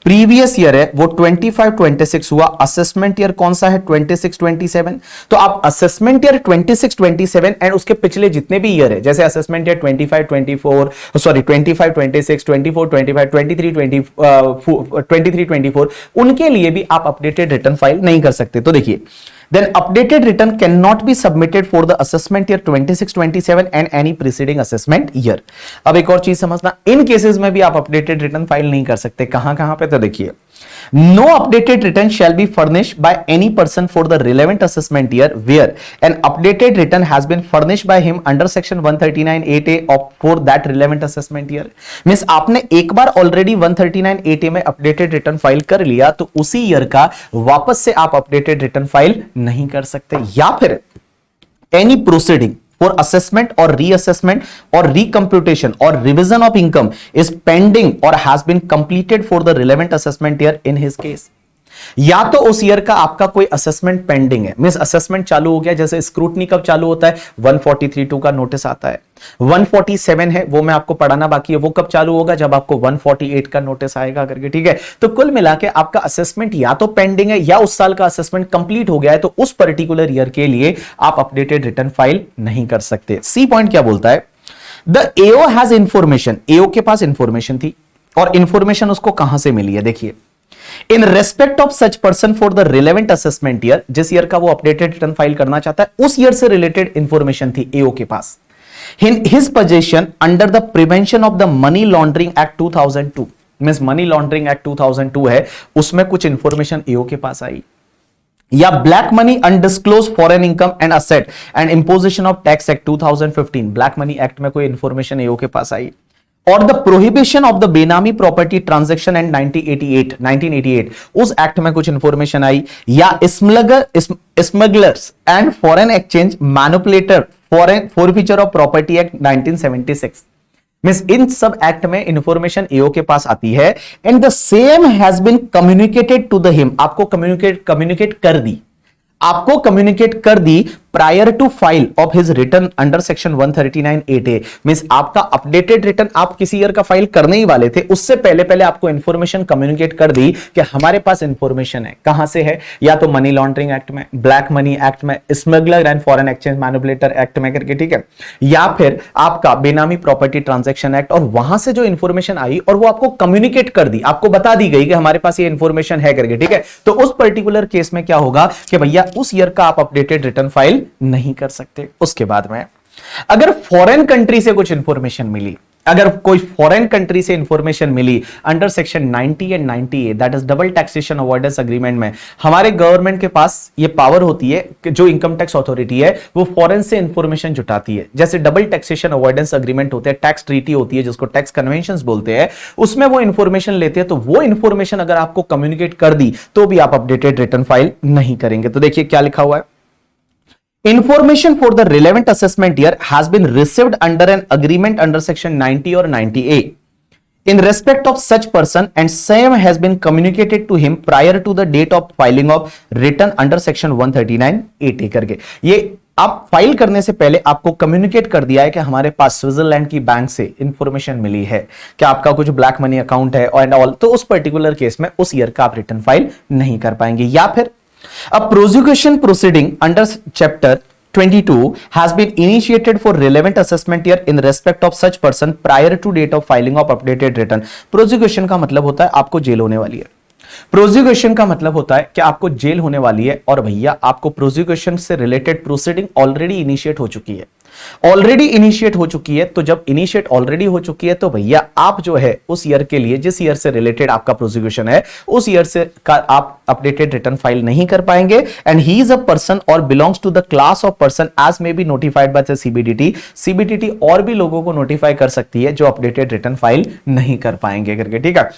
प्रीवियस ईयर है वो 25-26 हुआ, असेसमेंट ईयर कौन सा है? 26-27। तो आप असेसमेंट ईयर 26-27 एंड उसके पिछले जितने भी ईयर है, जैसे असेसमेंट ईयर 25-24, सॉरी 25-26, 24-25, 23-24, उनके लिए भी आप अपडेटेड रिटर्न फाइल नहीं कर सकते। तो देखिए, then updated return cannot be submitted for the assessment year 26-27 and any preceding assessment year। अब एक और चीज समझना, इन केसेस में भी आप अपडेटेड रिटर्न फाइल नहीं कर सकते। कहां कहां पे? तो देखिए, no updated return shall be furnished by any person for the relevant assessment year where an updated return has been furnished by him under section 139(8)(a) of for that relevant assessment year। Means आपने एक बार already 139(8)(a) में updated return file कर लिया, तो उसी year का वापस से आप अपडेटेड रिटर्न फाइल नहीं कर सकते। या फिर any proceeding for assessment or reassessment or recomputation or revision of income is pending or has been completed for the relevant assessment year in his case। या तो उस ईयर का आपका कोई असेसमेंट पेंडिंग है, मींस असेसमेंट चालू हो गया, जैसे स्क्रूटनी कब चालू होता है? 143(2) का नोटिस आता है, 147 है वो मैं आपको पढ़ाना बाकी है, वो कब चालू होगा? जब आपको 148 का नोटिस आएगा करके, ठीक है। तो कुल मिला के आपका असेसमेंट या तो पेंडिंग है या उस साल का असेसमेंट कंप्लीट हो गया है, तो उस पर्टिकुलर ईयर के लिए आप अपडेटेड रिटर्न फाइल नहीं कर सकते। सी पॉइंट क्या बोलता है? The AO has information, AO के पास इंफॉर्मेशन थी और इंफॉर्मेशन उसको कहां से मिली है? देखिए, इन respect of such person for the relevant assessment year, जिस ईयर का वो अपडेटेड रिटर्न फाइल करना चाहता है उस ईयर से रिलेटेड इंफॉर्मेशन थी एओ के पास। In his position under the prevention of the money laundering act 2002, means money laundering act 2002 है, उसमें कुछ इंफॉर्मेशन एओ के पास आई। या black money, undisclosed foreign income and asset and imposition of tax act 2015, black money act में कोई information AO के पास आई। और the prohibition of the benami property transaction and 1988 उस एक्ट में कुछ इंफॉर्मेशन आई। या smugglers and foreign exchange manipulator foreign forfeiture of property act 1976, means इन सब एक्ट में इंफॉर्मेशन एओ के पास आती है and the same has been communicated to the him, आपको कम्युनिकेट कर दी, आपको कम्युनिकेट कर दी prior to file of his return under section 139(8)A, means आपका अपडेटेड रिटर्न आप किसी ईयर का फाइल करने ही वाले थे, उससे पहले पहले आपको इंफॉर्मेशन कम्युनिकेट कर दी कि हमारे पास इंफॉर्मेशन है। कहां से है? या तो मनी लॉन्ड्रिंग एक्ट में, ब्लैक मनी एक्ट में, smuggler and foreign exchange manipulator act में करके, ठीक है, या फिर आपका बेनामी प्रॉपर्टी ट्रांजैक्शन एक्ट, और वहां से जो इंफॉर्मेशन आई और वो आपको कम्युनिकेट कर दी, आपको बता दी गई कि हमारे पास ये इंफॉर्मेशन है करके, ठीक है। तो उस पर्टिकुलर केस में क्या होगा कि भैया उस ईयर का आप अपडेटेड रिटर्न फाइल नहीं कर सकते। उसके बाद में अगर फॉरेन कंट्री से कुछ इंफॉर्मेशन मिली, अगर कोई फॉरेन कंट्री से इंफॉर्मेशन मिली under section 90 and 90A, that is double taxation avoidance agreement में, हमारे गवर्नमेंट के पास ये पावर होती है कि जो इनकम टैक्स अथॉरिटी है वो फॉरेन से इंफॉर्मेशन जुटाती है। जैसे डबल टैक्सेशन अवॉइडेंस एग्रीमेंट होते हैं, टैक्स ट्रीटी होती है जिसको टैक्स कन्वेंशंस बोलते हैं, उसमें वो इंफॉर्मेशन लेते हैं। तो वो इंफॉर्मेशन अगर आपको कम्युनिकेट कर दी तो भी आप अपडेटेड रिटर्न फाइल नहीं करेंगे। तो देखिए क्या लिखा हुआ है, Information for the relevant assessment year has been received under an agreement under section 90 or 90A in respect of such person and same has been communicated to him prior to the date of filing of return under section 139(8)A करके। ये आप file करने से पहले आपको communicate कर दिया है कि हमारे पास स्विट्जरलैंड की बैंक से इंफॉर्मेशन मिली है कि आपका कुछ ब्लैक मनी अकाउंट है एंड ऑल, तो उस पर्टिकुलर केस में उस ईयर का आप रिटर्न फाइल नहीं कर पाएंगे। या फिर A prosecution proceeding under chapter 22 has been initiated for relevant assessment year in respect of such person prior to date of filing of updated return। Prosecution का मतलब होता है आपको जेल होने वाली है। प्रोसिक्यूशन का मतलब होता है कि आपको जेल होने वाली है और भैया आपको प्रोसिक्यूशन से रिलेटेड प्रोसीडिंग ऑलरेडी इनिशिएट हो चुकी है, ऑलरेडी इनिशिएट हो चुकी है। तो जब इनिशिएट ऑलरेडी हो चुकी है तो भैया आप जो है उस ईयर के लिए, जिस ईयर से रिलेटेड आपका प्रोसिक्यूशन है, उस ईयर से का आप अपडेटेड रिटर्न फाइल नहीं कर पाएंगे। And he is a person और belongs to the class of person as may be notified by the CBDT. CBDT और भी लोगों को नोटिफाई कर सकती है जो अपडेटेड रिटर्न फाइल नहीं कर पाएंगे करके, ठीक है।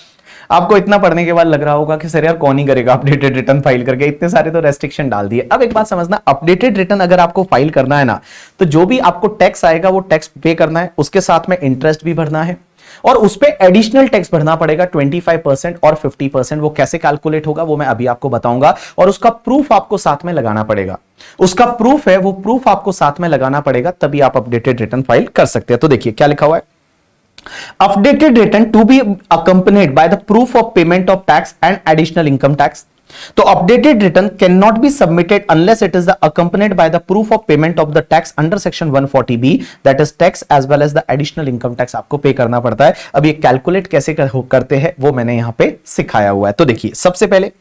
आपको इतना पढ़ने के बाद लग रहा होगा कि सर यार कौन ही करेगा अपडेटेड रिटर्न फाइल करके, इतने सारे तो रेस्ट्रिक्शन डाल दिए। अब एक बात समझना, अपडेटेड रिटर्न अगर आपको फाइल करना है ना, तो जो भी आपको टैक्स आएगा वो टैक्स पे करना है, उसके साथ में इंटरेस्ट भी भरना है और उस पे एडिशनल टैक्स भरना पड़ेगा 25% और 50%। वो कैसे कैलकुलेट होगा वो मैं अभी आपको बताऊंगा और उसका प्रूफ आपको साथ में लगाना पड़ेगा। उसका प्रूफ है, वो प्रूफ आपको साथ में लगाना पड़ेगा, तभी आप अपडेटेड रिटर्न फाइल कर सकते हैं। तो देखिए क्या लिखा हुआ है, updated return to be accompanied by the proof of payment of tax and additional income tax। तो updated return cannot be submitted unless it is accompanied by the proof of payment of the tax under section 140B, that is tax as well as the additional income tax आपको पे करना पड़ता है। अब ये calculate कैसे करते हैं वो मैंने यहां पे सिखाया हुआ है। तो देखिए सबसे पहले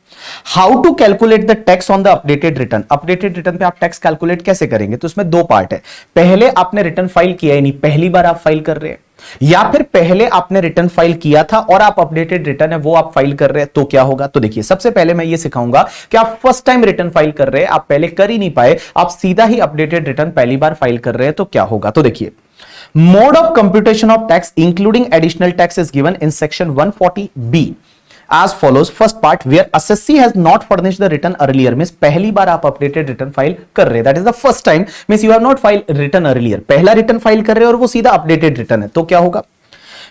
how to calculate the tax on the updated return. Updated return पे आप टैक्स कैलकुलेट कैसे करेंगे, तो इसमें दो पार्ट है। पहले आपने रिटर्न फाइल किया ही नहीं, पहली बार आप फाइल कर रहे हैं, या फिर पहले आपने रिटर्न फाइल किया था और आप अपडेटेड रिटर्न है वो आप फाइल कर रहे हैं, तो क्या होगा। तो देखिए सबसे पहले मैं ये सिखाऊंगा कि आप फर्स्ट टाइम रिटर्न फाइल कर रहे हैं, आप पहले कर ही नहीं पाए, आप सीधा ही अपडेटेड रिटर्न पहली बार फाइल कर रहे हैं, तो क्या होगा। तो देखिए mode of computation of tax including additional tax is given in section 140B as follows। First part, where assessee has not furnished the return earlier, means पहली बार आप अपडेटेड रिटर्न फाइल कर रहे हैं, that is the first time, means you have not filed return earlier, पहला return file कर रहे हैं और वो सीधा अपडेटेड रिटर्न है, तो क्या होगा।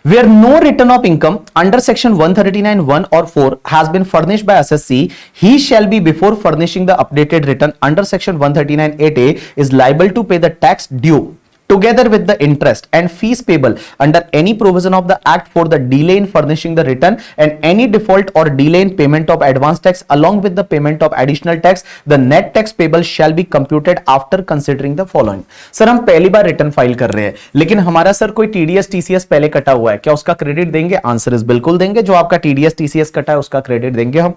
Where no return of income under section 139(1) or 4 has been furnished by assessee, he shall be before furnishing the updated return under section 139(8)A is liable to pay the tax due together with the interest and fees payable under any provision of the act for the delay in furnishing the return and any default or delay in payment of advance tax along with the payment of additional tax, the net tax payable shall be computed after considering the following। Sir हम पहली बार return file कर रहे हैं लेकिन हमारा sir कोई TDS TCS पहले कटा हुआ है, क्या उसका क्रेडिट देंगे। आंसर इज बिल्कुल देंगे, जो आपका टीडीएस टीसीएस कटा है उसका क्रेडिट देंगे हम।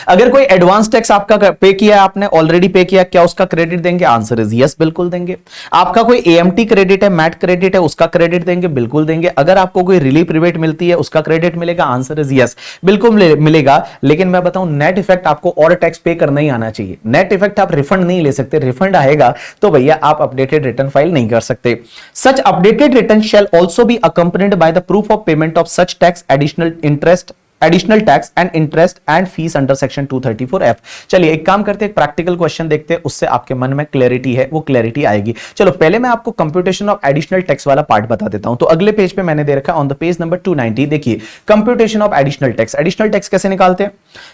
अगर कोई एडवांस टैक्स आपका पे किया है, आपने ऑलरेडी पे किया, क्या उसका क्रेडिट देंगे। आंसर इज यस, बिल्कुल देंगे। आपका कोई एएमटी क्रेडिट है, मैट क्रेडिट है, उसका क्रेडिट देंगे, बिल्कुल देंगे। अगर आपको कोई रिलीफ रिबेट मिलती है उसका क्रेडिट मिलेगा। आंसर इज यस, बिल्कुल मिलेगा। लेकिन मैं बताऊं नेट इफेक्ट आपको और टैक्स पे करना ही आना चाहिए, नेट इफेक्ट आप रिफंड नहीं ले सकते, रिफंड आएगा तो भैया आप अपडेटेड रिटर्न फाइल नहीं कर सकते। Such updated return shall also be accompanied by the proof of payment of such tax additional tax and interest and fees under section 234F। चलिए एक काम करते हैं, प्रैक्टिकल क्वेश्चन देखते हैं, उससे आपके मन में क्लैरिटी है वो क्लैरिटी आएगी। चलो पहले मैं आपको कंप्यूटेशन ऑफ एडिशनल टैक्स वाला पार्ट बता देता हूं। तो अगले पेज पे मैंने दे रखा ऑन द पेज नंबर 290, देखिए computation of additional tax. Additional tax कैसे निकालते हैं,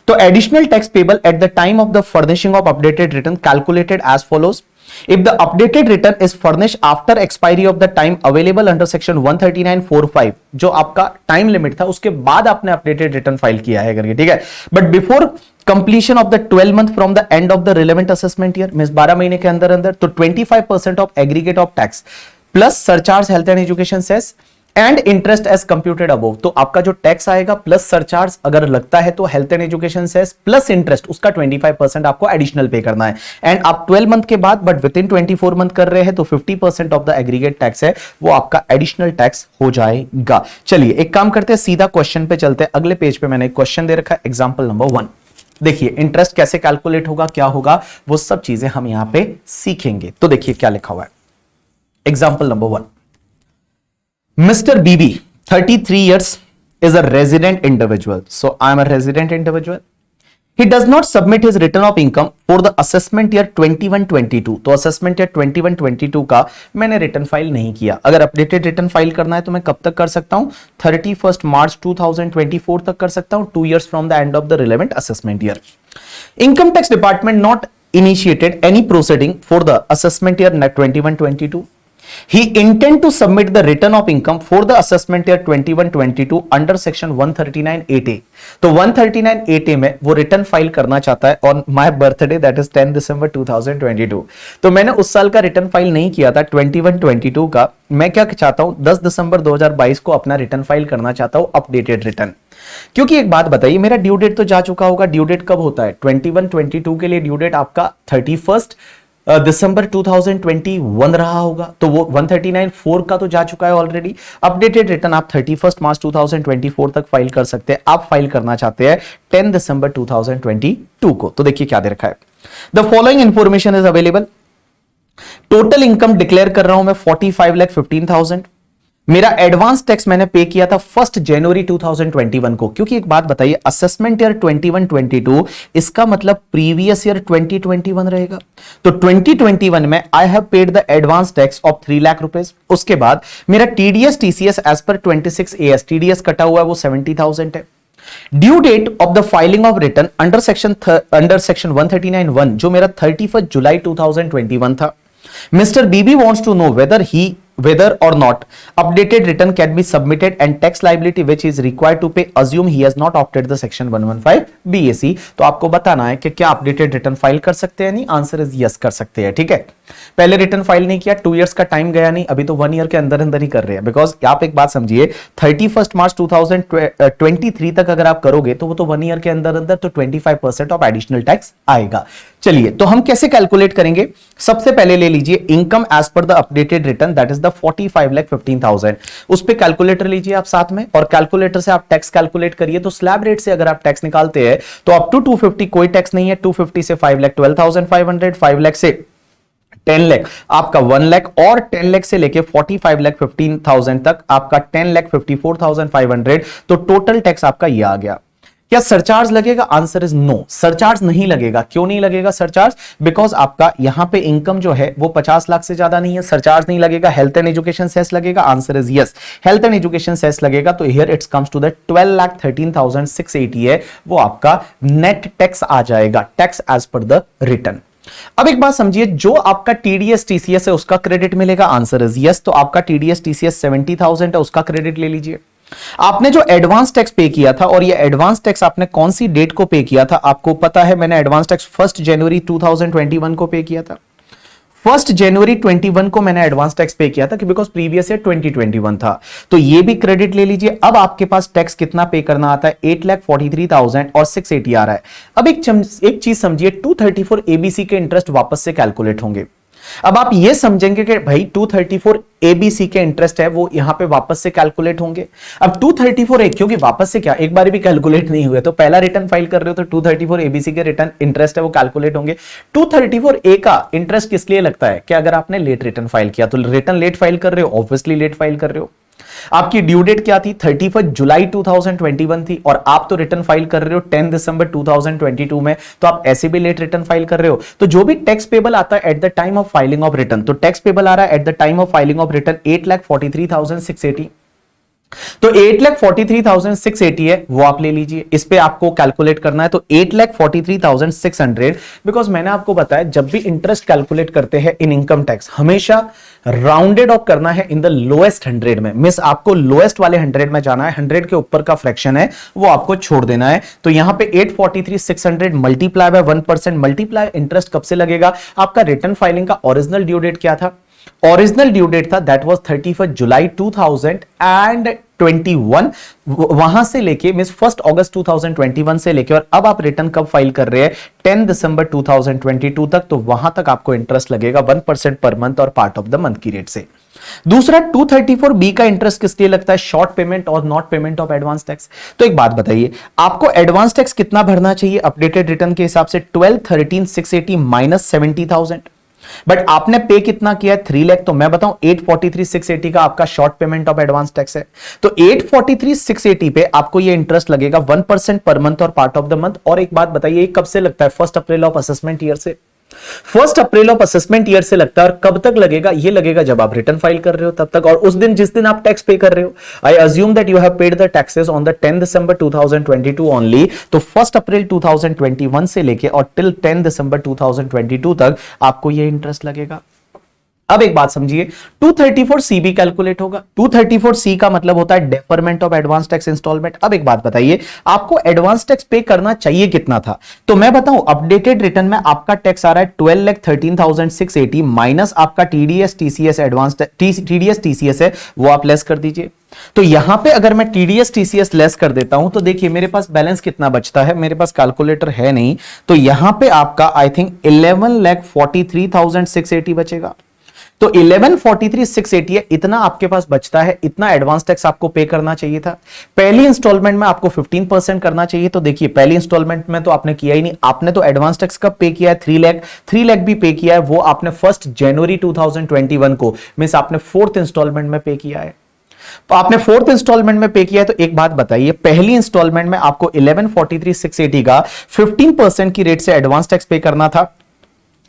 तो additional tax payable at the time of the furnishing of updated return calculated as follows. If the updated return is furnished after expiry of the time available under section 139(4)(5), जो आपका time limit था उसके बाद आपने updated return file किया है करके, ठीक है, but before completion of the 12 month from the end of the relevant assessment year, means 12 महीने के अंदर अंदर, तो 25% of aggregate of tax plus surcharge health and education cess and interest as computed above. तो आपका जो टैक्स आएगा plus surcharge अगर लगता है तो health and education cess plus interest, उसका 25% आपको एडिशनल पे करना है। एंड आप 12 मंथ के बाद बट विद इन 24 मंथ कर रहे हैं तो 50% ऑफ द एग्रीगेट टैक्स है वो आपका एडिशनल टैक्स हो जाएगा। चलिए एक काम करते हैं, सीधा क्वेश्चन पे चलते हैं। अगले पेज पे मैंने एक क्वेश्चन दे रखा है, एग्जाम्पल नंबर 1। देखिए इंटरेस्ट कैसे कैलकुलेट होगा, क्या होगा, वो सब चीजें हम यहां पे सीखेंगे। तो देखिए क्या लिखा हुआ है, example number 1। Mr. BB, 33 years, is a resident individual. So I am a resident individual. He does not submit his return of income for the assessment year 21-22. तो assessment year 21-22 का मैंने रिटर्न फाइल नहीं किया। अगर updated return file करना है तो मैं कब तक कर सकता हूं, 31 मार्च 2024 तक कर सकता हूं, 2 years from the end of the relevant assessment year. Income tax department not initiated any proceeding for the assessment year 21-22. He intend to submit the return of income for the assessment year 21-22 under section 139(8)(a). तो 139(8)(a) में वो return file करना चाहता है और my birthday that is 10 दिसंबर 2022। तो मैंने उस साल का रिटर्न फाइल नहीं किया था 21-22 का। मैं क्या चाहता हूं, 10 दिसंबर 2022 को अपना रिटर्न फाइल करना चाहता हूं, अपडेटेड रिटर्न। क्योंकि एक बात बताइए, मेरा ड्यू डेट तो जा चुका होगा। ड्यू डेट कब होता है, 21-22 के लिए ड्यू डेट आपका 31 दिसंबर 2021 रहा होगा, तो वो 139(4) का तो जा चुका है ऑलरेडी। अपडेटेड रिटर्न आप 31 मार्च 2024 तक फाइल कर सकते हैं। आप फाइल करना चाहते हैं 10 दिसंबर 2022 को। तो देखिए क्या दे रखा है, the following information is available. Total income declare कर रहा हूं मैं 45,15,000। मेरा एडवांस टैक्स मैंने पे किया था 1 जनवरी 2021 को। क्योंकि एक बात बताइए, असेसमेंट ईयर 21-22 इसका मतलब प्रीवियस ईयर 2021 रहेगा। तो 2021 में I have paid the advance tax of 3 lakh rupees. उसके बाद मेरा TDS TCS as per 26(a)(s) TDS कटा हुआ है वो 70,000 है। Due date of the filing of return under section 139(1) जो मेरा 31 जुलाई 2021 था। Mister B B wants to know whether or not updated return can be submitted and tax liability which is required to pay assume he has not opted the section 115 BAC। तो आपको बताना है कि क्या अपडेटेड रिटर्न फाइल कर सकते हैं, नहीं, आंसर इज यस कर सकते हैं। ठीक है, पहले रिटर्न फाइल नहीं किया, 2 इयर्स का टाइम गया नहीं, अभी तो 1 ईयर के अंदर अंदर ही कर रहे हैं। बिकॉज आप एक बात समझिए, 31 मार्च 2023 तक अगर आप करोगे तो वो तो 1 ईयर के अंदर अंदर तो 25% ऑफ एडिशनल टैक्स आएगा। चलिए तो हम कैसे कैलकुलेट करेंगे, सबसे पहले ले लीजिए income as per the updated return that is the 45,15,000। उस पे कैलकुलेटर लीजिए आप साथ में, और कैलकुलेटर से आप टैक्स कैलकुलेट करिए। तो स्लैब रेट से अगर आप टैक्स निकालते हैं तो अप टू 250 कोई टैक्स नहीं है, 250 से 5,12,500, 5 लाख से 10 लाख आपका 1 लाख, और 10 लाख से लेके 45,15,000 तक आपका 10,54,500। तो टोटल टैक्स आपका ये आ गया। क्या सरचार्ज लगेगा, आंसर इज नो, सरचार्ज नहीं लगेगा। क्यों नहीं लगेगा सरचार्ज, बिकॉज आपका यहां पे इनकम जो है वो 50 लाख से ज्यादा नहीं है, सरचार्ज नहीं लगेगा। हेल्थ एंड एजुकेशन सेस लगेगा, answer is yes, health and education cess लगेगा। तो here it's comes to the 12,13,680 है, वो आपका नेट टैक्स आ जाएगा, tax as per the return. अब एक बात समझिए, जो आपका टीडीएस टीसीएस है उसका क्रेडिट मिलेगा, आंसर इज यस। तो आपका टीडीएस टीसीएस 70,000 है, उसका क्रेडिट ले लीजिए। आपने जो एडवांस टैक्स पे किया था, और ये एडवांस टैक्स आपने कौन सी डेट को पे किया था, आपको पता है, मैंने एडवांस टैक्स 1 जनवरी 2021 को पे किया था। 1 जनवरी 21 को मैंने एडवांस टैक्स पे किया था कि बिकॉज प्रीवियस ईयर 2021 था। तो ये भी क्रेडिट ले लीजिए। अब आपके पास टैक्स कितना पे करना आता है, 8,43,680 आ रहा है। अब एक चीज समझिए, 234 एबीसी के इंटरेस्ट वापस से कैलकुलेट होंगे। अब आप ये समझेंगे कि भाई 234 एबीसी के इंटरेस्ट है वो यहां पे वापस से कैलकुलेट होंगे। अब 234 ए, क्योंकि वापस से क्या एक बार भी कैलकुलेट नहीं हुए, तो पहला रिटर्न फाइल कर रहे हो तो 234 एबीसी के रिटर्न इंटरेस्ट है वो कैलकुलेट होंगे। 234 ए का इंटरेस्ट किस लिए लगता है कि अगर आपने लेट रिटर्न फाइल किया, तो रिटर्न लेट फाइल कर रहे हो, ऑब्वियसली लेट फाइल कर रहे हो। आपकी ड्यू डेट क्या थी, 31 जुलाई 2021 थी, और आप तो रिटर्न फाइल कर रहे हो 10 दिसंबर 2022 में, तो आप ऐसे भी लेट रिटर्न फाइल कर रहे हो। तो जो भी टैक्स पेबल आता है eight the time of filing of return, तो टैक्स पेबल आ रहा है eight the time of filing of return 8,43,680। तो 8,43,680 है, वो आप ले लीजिए। इस पे आपको कैलकुलेट करना है तो 8,43,600, बिकॉज मैंने आपको बताया जब भी इंटरेस्ट कैलकुलेट करते हैं इन इनकम टैक्स हमेशा राउंडेड ऑफ करना है इन द लोएस्ट 100 में। मिस आपको लोएस्ट वाले 100 में जाना है, 100 के ऊपर का फ्रैक्शन है वो आपको छोड़ देना है। तो यहां पे 843,600 मल्टीप्लाई बाय 1%, मल्टीप्लाई इंटरेस्ट कब से लगेगा, आपका रिटर्न फाइलिंग का ओरिजिनल ड्यू डेट क्या था, ओरिजिनल ड्यू डेट था दैट वाज 31 जुलाई 2021, वहां से लेके मींस 1 अगस्त 2021 से लेके और अब आप रिटर्न कब फाइल कर रहे हैं 10 दिसंबर 2022 तक, तो वहां तक आपको इंटरेस्ट लगेगा 1% पर मंथ और पार्ट ऑफ द मंथ की रेट से। दूसरा 234B का इंटरेस्ट किस लिए लगता है, शॉर्ट पेमेंट और not payment of advance tax. तो एक बात बताइए, आपको एडवांस टैक्स कितना भरना चाहिए अपडेटेड रिटर्न के हिसाब से 12,13,680 माइनस 70,000, बट आपने पे कितना किया है 3 लाख। तो मैं बताऊं 843,680 का आपका short payment of advance tax है, तो 843,680 पे आपको ये इंटरेस्ट लगेगा 1% पर मंथ और पार्ट ऑफ द मंथ। और एक बात बताइए कब से लगता है, 1 अप्रैल ऑफ असेसमेंट ईयर से, 1 अप्रैल ऑफ असेसमेंट ईयर से लगता है। और कब तक लगेगा, ये लगेगा जब आप रिटर्न फाइल कर रहे हो तब तक, और उस दिन जिस दिन आप टैक्स पे कर रहे हो। I assume that you have paid the taxes on the 10 December 2022 only, तो 1 अप्रैल 2021 से लेके और टिल 10 दिसंबर 2022 तक आपको ये इंटरेस्ट लगेगा। अब एक बात समझिए, 234C भी कैलकुलेट होगा। 234C का मतलब होता है deferment of advance tax instalment. अब एक बात बताइए, आपको एडवांस टैक्स पे करना चाहिए कितना था, तो मैं बताऊं अपडेटेड रिटर्न में आपका टैक्स आ रहा है 12,13,680 माइनस आपका TDS TCS advance TDS TCS है वो आप लेस कर दीजिए। तो यहां पे अगर मैं टीडीएस टीसीएस लेस कर देता हूं तो देखिए मेरे पास बैलेंस कितना बचता है, मेरे पास कैलकुलेटर है नहीं, तो यहां पे आपका आई थिंक 11,43,680 बचेगा। तो 11,43,680 है, इतना आपके पास बचता है, इतना एडवांस टैक्स आपको पे करना चाहिए था। पहली इंस्टॉलमेंट में आपको 15% करना चाहिए, तो देखिए पहली इंस्टॉलमेंट में तो आपने किया ही नहीं, आपने तो एडवांस टैक्स कब पे किया है 3 लाख, 3 लाख भी पे किया है वो आपने 1 जनवरी 2021 को, मींस आपने 4th इंस्टॉलमेंट में पे किया है। तो आपने 4th इंस्टॉलमेंट में पे किया है, तो एक बात बताइए पहली इंस्टॉलमेंट में आपको 11,43,680 का 15% की रेट से एडवांस टैक्स पे करना था,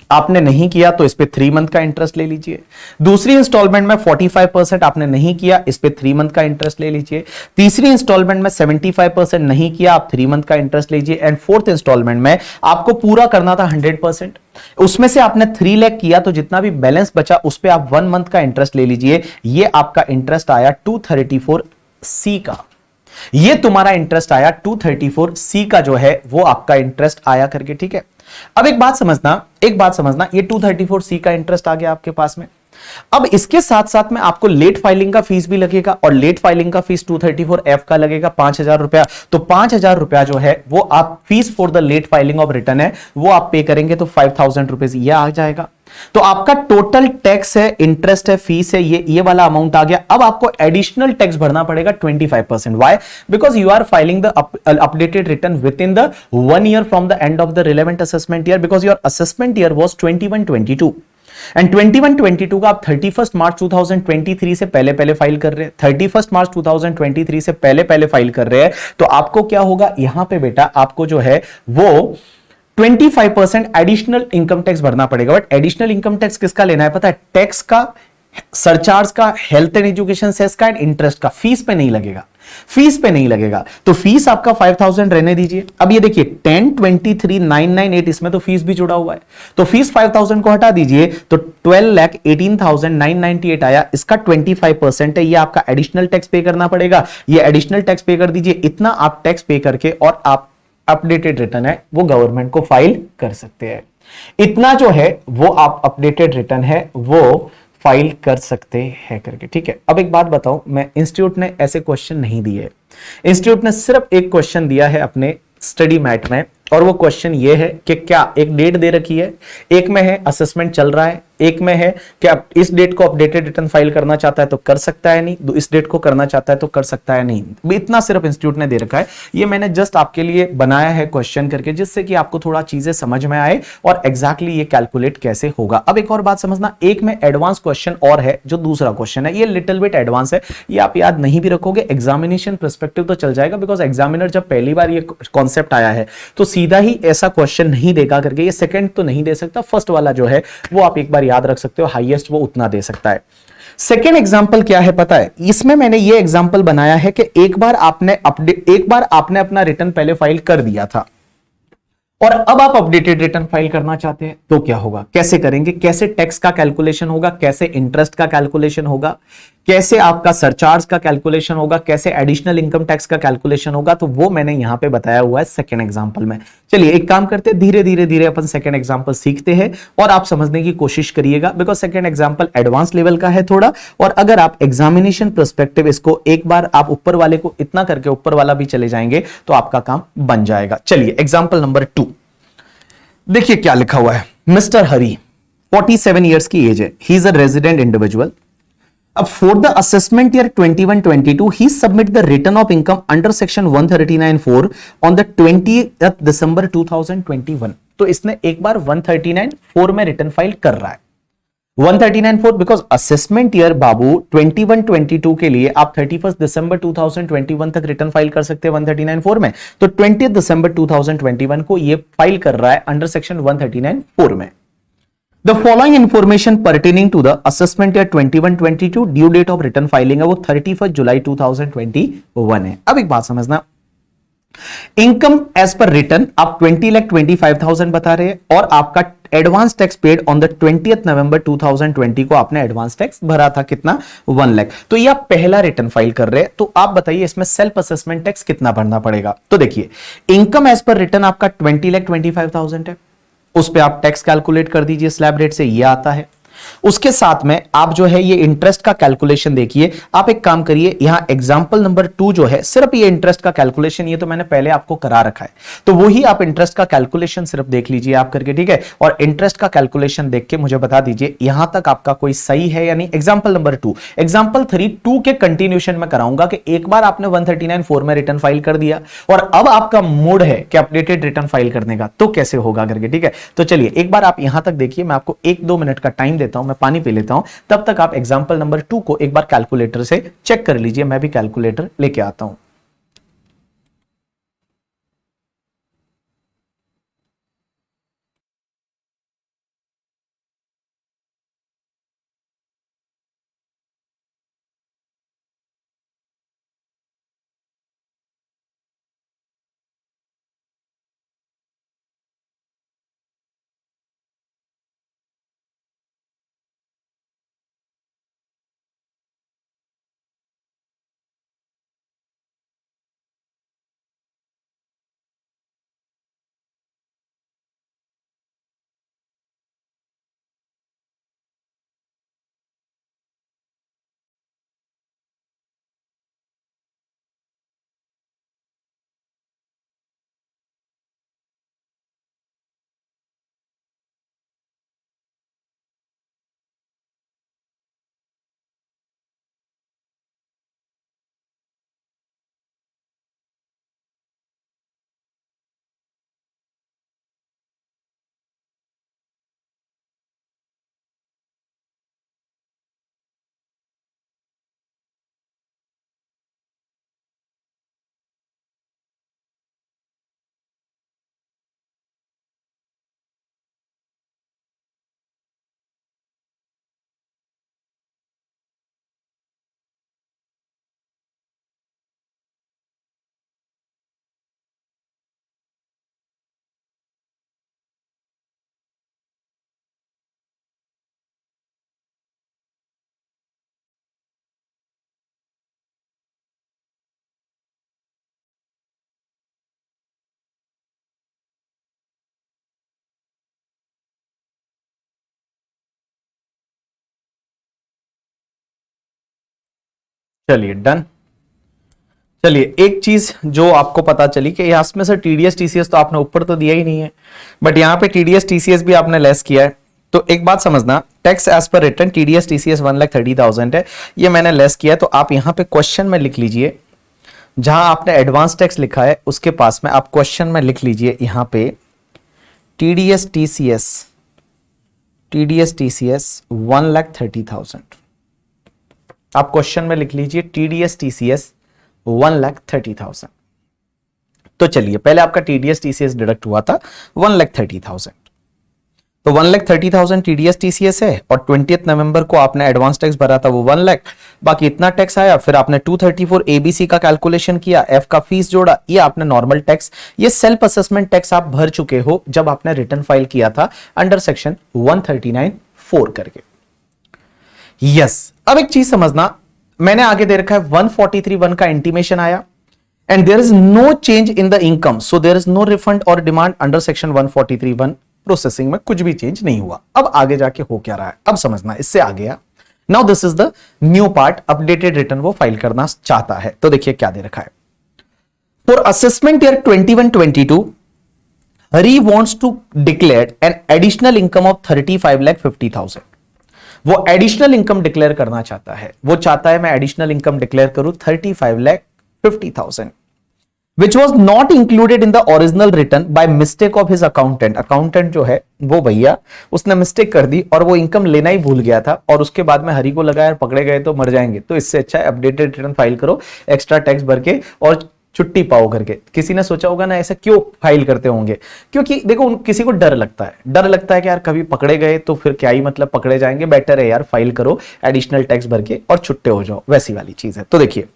आपने नहीं किया तो इस पे 3 मंथ का इंटरेस्ट ले लीजिए। दूसरी इंस्टॉलमेंट में 45% आपने नहीं किया, इस पे 3 मंथ का इंटरेस्ट ले लीजिए। तीसरी इंस्टॉलमेंट में 75% नहीं किया, आप 3 मंथ का इंटरेस्ट लीजिए। एंड 4th इंस्टॉलमेंट में आपको पूरा करना था 100%, उसमें से आपने 3 लाख किया, तो जितना भी बैलेंस बचा उस पे आप 1 मंथ का इंटरेस्ट ले लीजिए। ये आपका इंटरेस्ट आया 234C का, ये तुम्हारा इंटरेस्ट आया 234C का जो है वो आपका इंटरेस्ट आया करके, ठीक है। अब एक बात समझना, ये 234C का इंटरेस्ट आ गया आपके पास में। अब इसके साथ साथ में आपको लेट फाइलिंग का फीस भी लगेगा, और लेट फाइलिंग का फीस 234F का लगेगा 5,000 रुपया। तो 5,000 रुपया जो है वो आप fees for the late filing of return है वो आप पे करेंगे, तो 5,000 रुपीज ये आ जाएगा। तो आपका टोटल टैक्स है, इंटरेस्ट है, फीस है, ये वाला अमाउंट आ गया। अब आपको एडिशनल टैक्स भरना पड़ेगा 25%। Why? Because you are filing the updated return within the 1 year from the end of the relevant assessment year, because your assessment year was 21-22 and 21-22 का आप 31 मार्च 2023 से पहले फाइल कर रहे हैं, 31 मार्च 2023 से पहले फाइल कर रहे हैं। तो आपको क्या होगा यहां पे बेटा, आपको जो है वो 25% एडिशनल इनकम टैक्स भरना पड़ेगा। बट एडिशनल इनकम टैक्स किसका लेना है पता है? टैक्स का, सरचार्ज का, हेल्थ एंड एजुकेशन सेस का एंड इंटरेस्ट का। फीस पे नहीं लगेगा, फीस पे नहीं लगेगा। तो फीस आपका 5,000 रहने दीजिए। अब ये देखिए 10,23,998 इसमें तो फीस भी जुड़ा हुआ है, तो फीस 5,000 को हटा दीजिए तो 12,18,998 आया। इसका 25% है, ये आपका एडिशनल टैक्स पे करना पड़ेगा। ये एडिशनल टैक्स पे कर दीजिए, इतना आप टैक्स पे करके और आप अपडेटेड रिटर्न है वो गवर्नमेंट को फाइल कर सकते हैं। इतना जो है वो आप अपडेटेड रिटर्न है वो फाइल कर सकते हैं करके, ठीक है। अब एक बात बताऊं, मैं इंस्टीट्यूट ने ऐसे क्वेश्चन नहीं दिए, इंस्टीट्यूट ने सिर्फ एक क्वेश्चन दिया है अपने स्टडी मैट में, और वो क्वेश्चन ये है कि क्या एक डेट दे रखी है, एक में है असेसमेंट चल रहा है, एक में है कि आप इस डेट को अपडेटेड रिटर्न फाइल करना चाहता है तो कर सकता है नहीं, इस डेट को करना चाहता है तो कर सकता है नहीं। इतना सिर्फ इंस्टीट्यूट ने दे रखा है। ये मैंने जस्ट आपके लिए बनाया है क्वेश्चन करके, जिससे कि आपको थोड़ा चीजें समझ में आए और एग्जैक्टली ये कैलकुलेट कैसे होगा। अब एक और बात समझना, एक में एडवांस क्वेश्चन और है जो दूसरा क्वेश्चन है, ये लिटिल बिट एडवांस है, ये आप याद नहीं भी रखोगे, एग्जामिनेशन पर्सपेक्टिव तो चल जाएगा, बिकॉज एग्जामिनर जब पहली बार ये कॉन्सेप्ट आया है तो सीधा ही ऐसा क्वेश्चन नहीं देगा करके, ये सेकंड तो नहीं दे सकता, फर्स्ट वाला जो है वो आप एक बार याद रख सकते हो, हाईएस्ट वो उतना दे सकता है। सेकेंड एग्जाम्पल क्या है पता है, इसमें मैंने ये एग्जाम्पल बनाया है कि एक बार आपने अपना रिटर्न पहले फाइल कर दिया था और अब आप अपडेटेड रिटर्न फाइल करना चाहते हैं, तो क्या होगा, कैसे करेंगे, कैसे टैक्स का कैलकुलेशन होगा, कैसे इंटरेस्ट का कैलकुलेशन होगा, कैसे आपका सरचार्ज का कैलकुलेशन होगा, कैसे एडिशनल इनकम टैक्स का कैलकुलेशन होगा, तो वो मैंने यहां पे बताया हुआ है सेकंड एग्जांपल में। चलिए एक काम करते हैं, धीरे धीरे धीरे अपन सेकंड एग्जांपल सीखते हैं और आप समझने की कोशिश करिएगा, because second example advance level का है थोड़ा, और अगर आप एग्जामिनेशन पर्सपेक्टिव इसको एक बार आप ऊपर वाले को इतना करके ऊपर वाला भी चले जाएंगे तो आपका काम बन जाएगा। चलिए एग्जाम्पल नंबर 2 देखिए क्या लिखा हुआ है। मिस्टर हरी 47 ईयर्स की एज है, he is a resident individual. अब for the assessment year 21-22 he submit the return of income under section 139(4) on the 20th December 2021। तो इसने एक बार 139(4) में रिटर्न फाइल कर रहा है। 139(4) बिकॉज असेसमेंट ईयर बाबू 21-22 के लिए आप 31 दिसंबर 2021 तक रिटर्न फाइल कर सकते हैं 139(4) में, तो 20 दिसंबर 2021 को ये फाइल कर रहा है अंडर सेक्शन 139(4) में। The following information pertaining to the assessment year 21-22 due date of return filing है वो 31 जुलाई 2021 है। अब एक बात समझना, इनकम एज पर रिटर्न आप 20,25,000 बता रहे हैं और आपका advance tax paid on the 20th नवंबर 2020 को आपने एडवांस टैक्स भरा था कितना, 1 लाख। तो ये आप पहला रिटर्न फाइल कर रहे हैं, तो आप बताइए इसमें सेल्फ असेसमेंट टैक्स कितना भरना पड़ेगा। तो देखिए इनकम एज पर रिटर्न आपका 20,25,000 है, उस पे आप टैक्स कैलकुलेट कर दीजिए स्लैब रेट से, ये आता है। उसके साथ में आप जो है ये इंटरेस्ट का कैलकुलेशन देखिए, आप एक काम करिए यहां एग्जांपल नंबर 2 जो है सिर्फ ये इंटरेस्ट का कैलकुलेशन, ये तो मैंने पहले आपको करा रखा है, तो वही आप इंटरेस्ट का कैलकुलेशन सिर्फ देख लीजिए आप करके, ठीक है। और इंटरेस्ट का कैलकुलेशन देख के मुझे बता दीजिए यहां तक आपका कोई सही है या नहीं। एग्जांपल नंबर 2, एग्जांपल 3 के कंटिन्यूशन में कराऊंगा कि एक बार आपने 139(4) में रिटर्न फाइल कर दिया और अब आपका मूड है कि अपडेटेड रिटर्न फाइल करने का, तो कैसे होगा करके, ठीक है। तो चलिए एक बार आप यहां तक देखिए, मैं आपको 1-2 मिनट का टाइम देता हूं, मैं पानी पी लेता हूं, तब तक आप एग्जांपल नंबर 2 को एक बार कैलकुलेटर से चेक कर लीजिए। मैं भी कैलकुलेटर लेके आता हूं। चलिए डन। चलिए एक चीज जो आपको पता चली कि यहाँ में से टीडीएस टीसीएस तो आपने ऊपर तो दिया ही नहीं है, बट यहाँ पे टीडीएस टीसीएस भी आपने लेस किया है। तो एक बात समझना, tax as per return TDS TCS 1,30,000 है, ये मैंने लेस किया है। तो आप यहाँ पे क्वेश्चन में लिख लीजिए, जहां आपने एडवांस टैक्स लिखा है उसके पास में आप क्वेश्चन में लिख लीजिए यहाँ पे टीडीएस टीसीएस 1,30,000। आप क्वेश्चन में लिख लीजिए टीडीएस टीसीएस 1,30,000। तो चलिए पहले आपका टीडीएस टीसीएस डिडक्ट हुआ था 1,30,000। तो 1,30,000 टीडीएस टीसीएस है और 20 नवंबर को आपने एडवांस टैक्स भरा था वो 1 लाख, बाकी इतना टैक्स आया। फिर आपने 234 एबीसी का कैलकुलेशन किया, एफ का फीस जोड़ा, ये आपने नॉर्मल टैक्स, ये सेल्फ असेसमेंट टैक्स आप भर चुके हो जब आपने रिटर्न फाइल किया था अंडर सेक्शन 139(4) करके। यस, अब एक चीज समझना, मैंने आगे दे रखा है 143(1) का इंटीमेशन आया and there is no change in the income, so there is no refund और डिमांड अंडर सेक्शन 143(1). प्रोसेसिंग में कुछ भी चेंज नहीं हुआ। अब आगे जाके हो क्या रहा है, अब समझना, इससे आ गया। Now this is the new part, updated return वो फाइल करना चाहता है। तो देखिए क्या दे रखा है, for assessment year 21-22 Hari wants to declare an additional income of 35,50,000। वो एडिशनल इनकम डिक्लेयर करना चाहता है, वो चाहता है मैं एडिशनल इनकम डिक्लेयर करूं 35,50,000 which was not included in the original return by mistake of his accountant। Accountant जो है वो भैया उसने मिस्टेक कर दी और वो इनकम लेना ही भूल गया था और उसके बाद में हरी को लगा यार पकड़े गए तो मर जाएंगे, तो इससे अच्छा है अपडेटेड रिटर्न फाइल करो एक्स्ट्रा टैक्स भर के और छुट्टी पाओ करके। किसी ने सोचा होगा ना ऐसा क्यों फाइल करते होंगे, क्योंकि देखो किसी को डर लगता है कि यार कभी पकड़े गए तो फिर क्या ही मतलब, पकड़े जाएंगे, बेटर है यार फाइल करो एडिशनल टैक्स भर के और छुट्टे हो जाओ, वैसी वाली चीज है। तो देखिए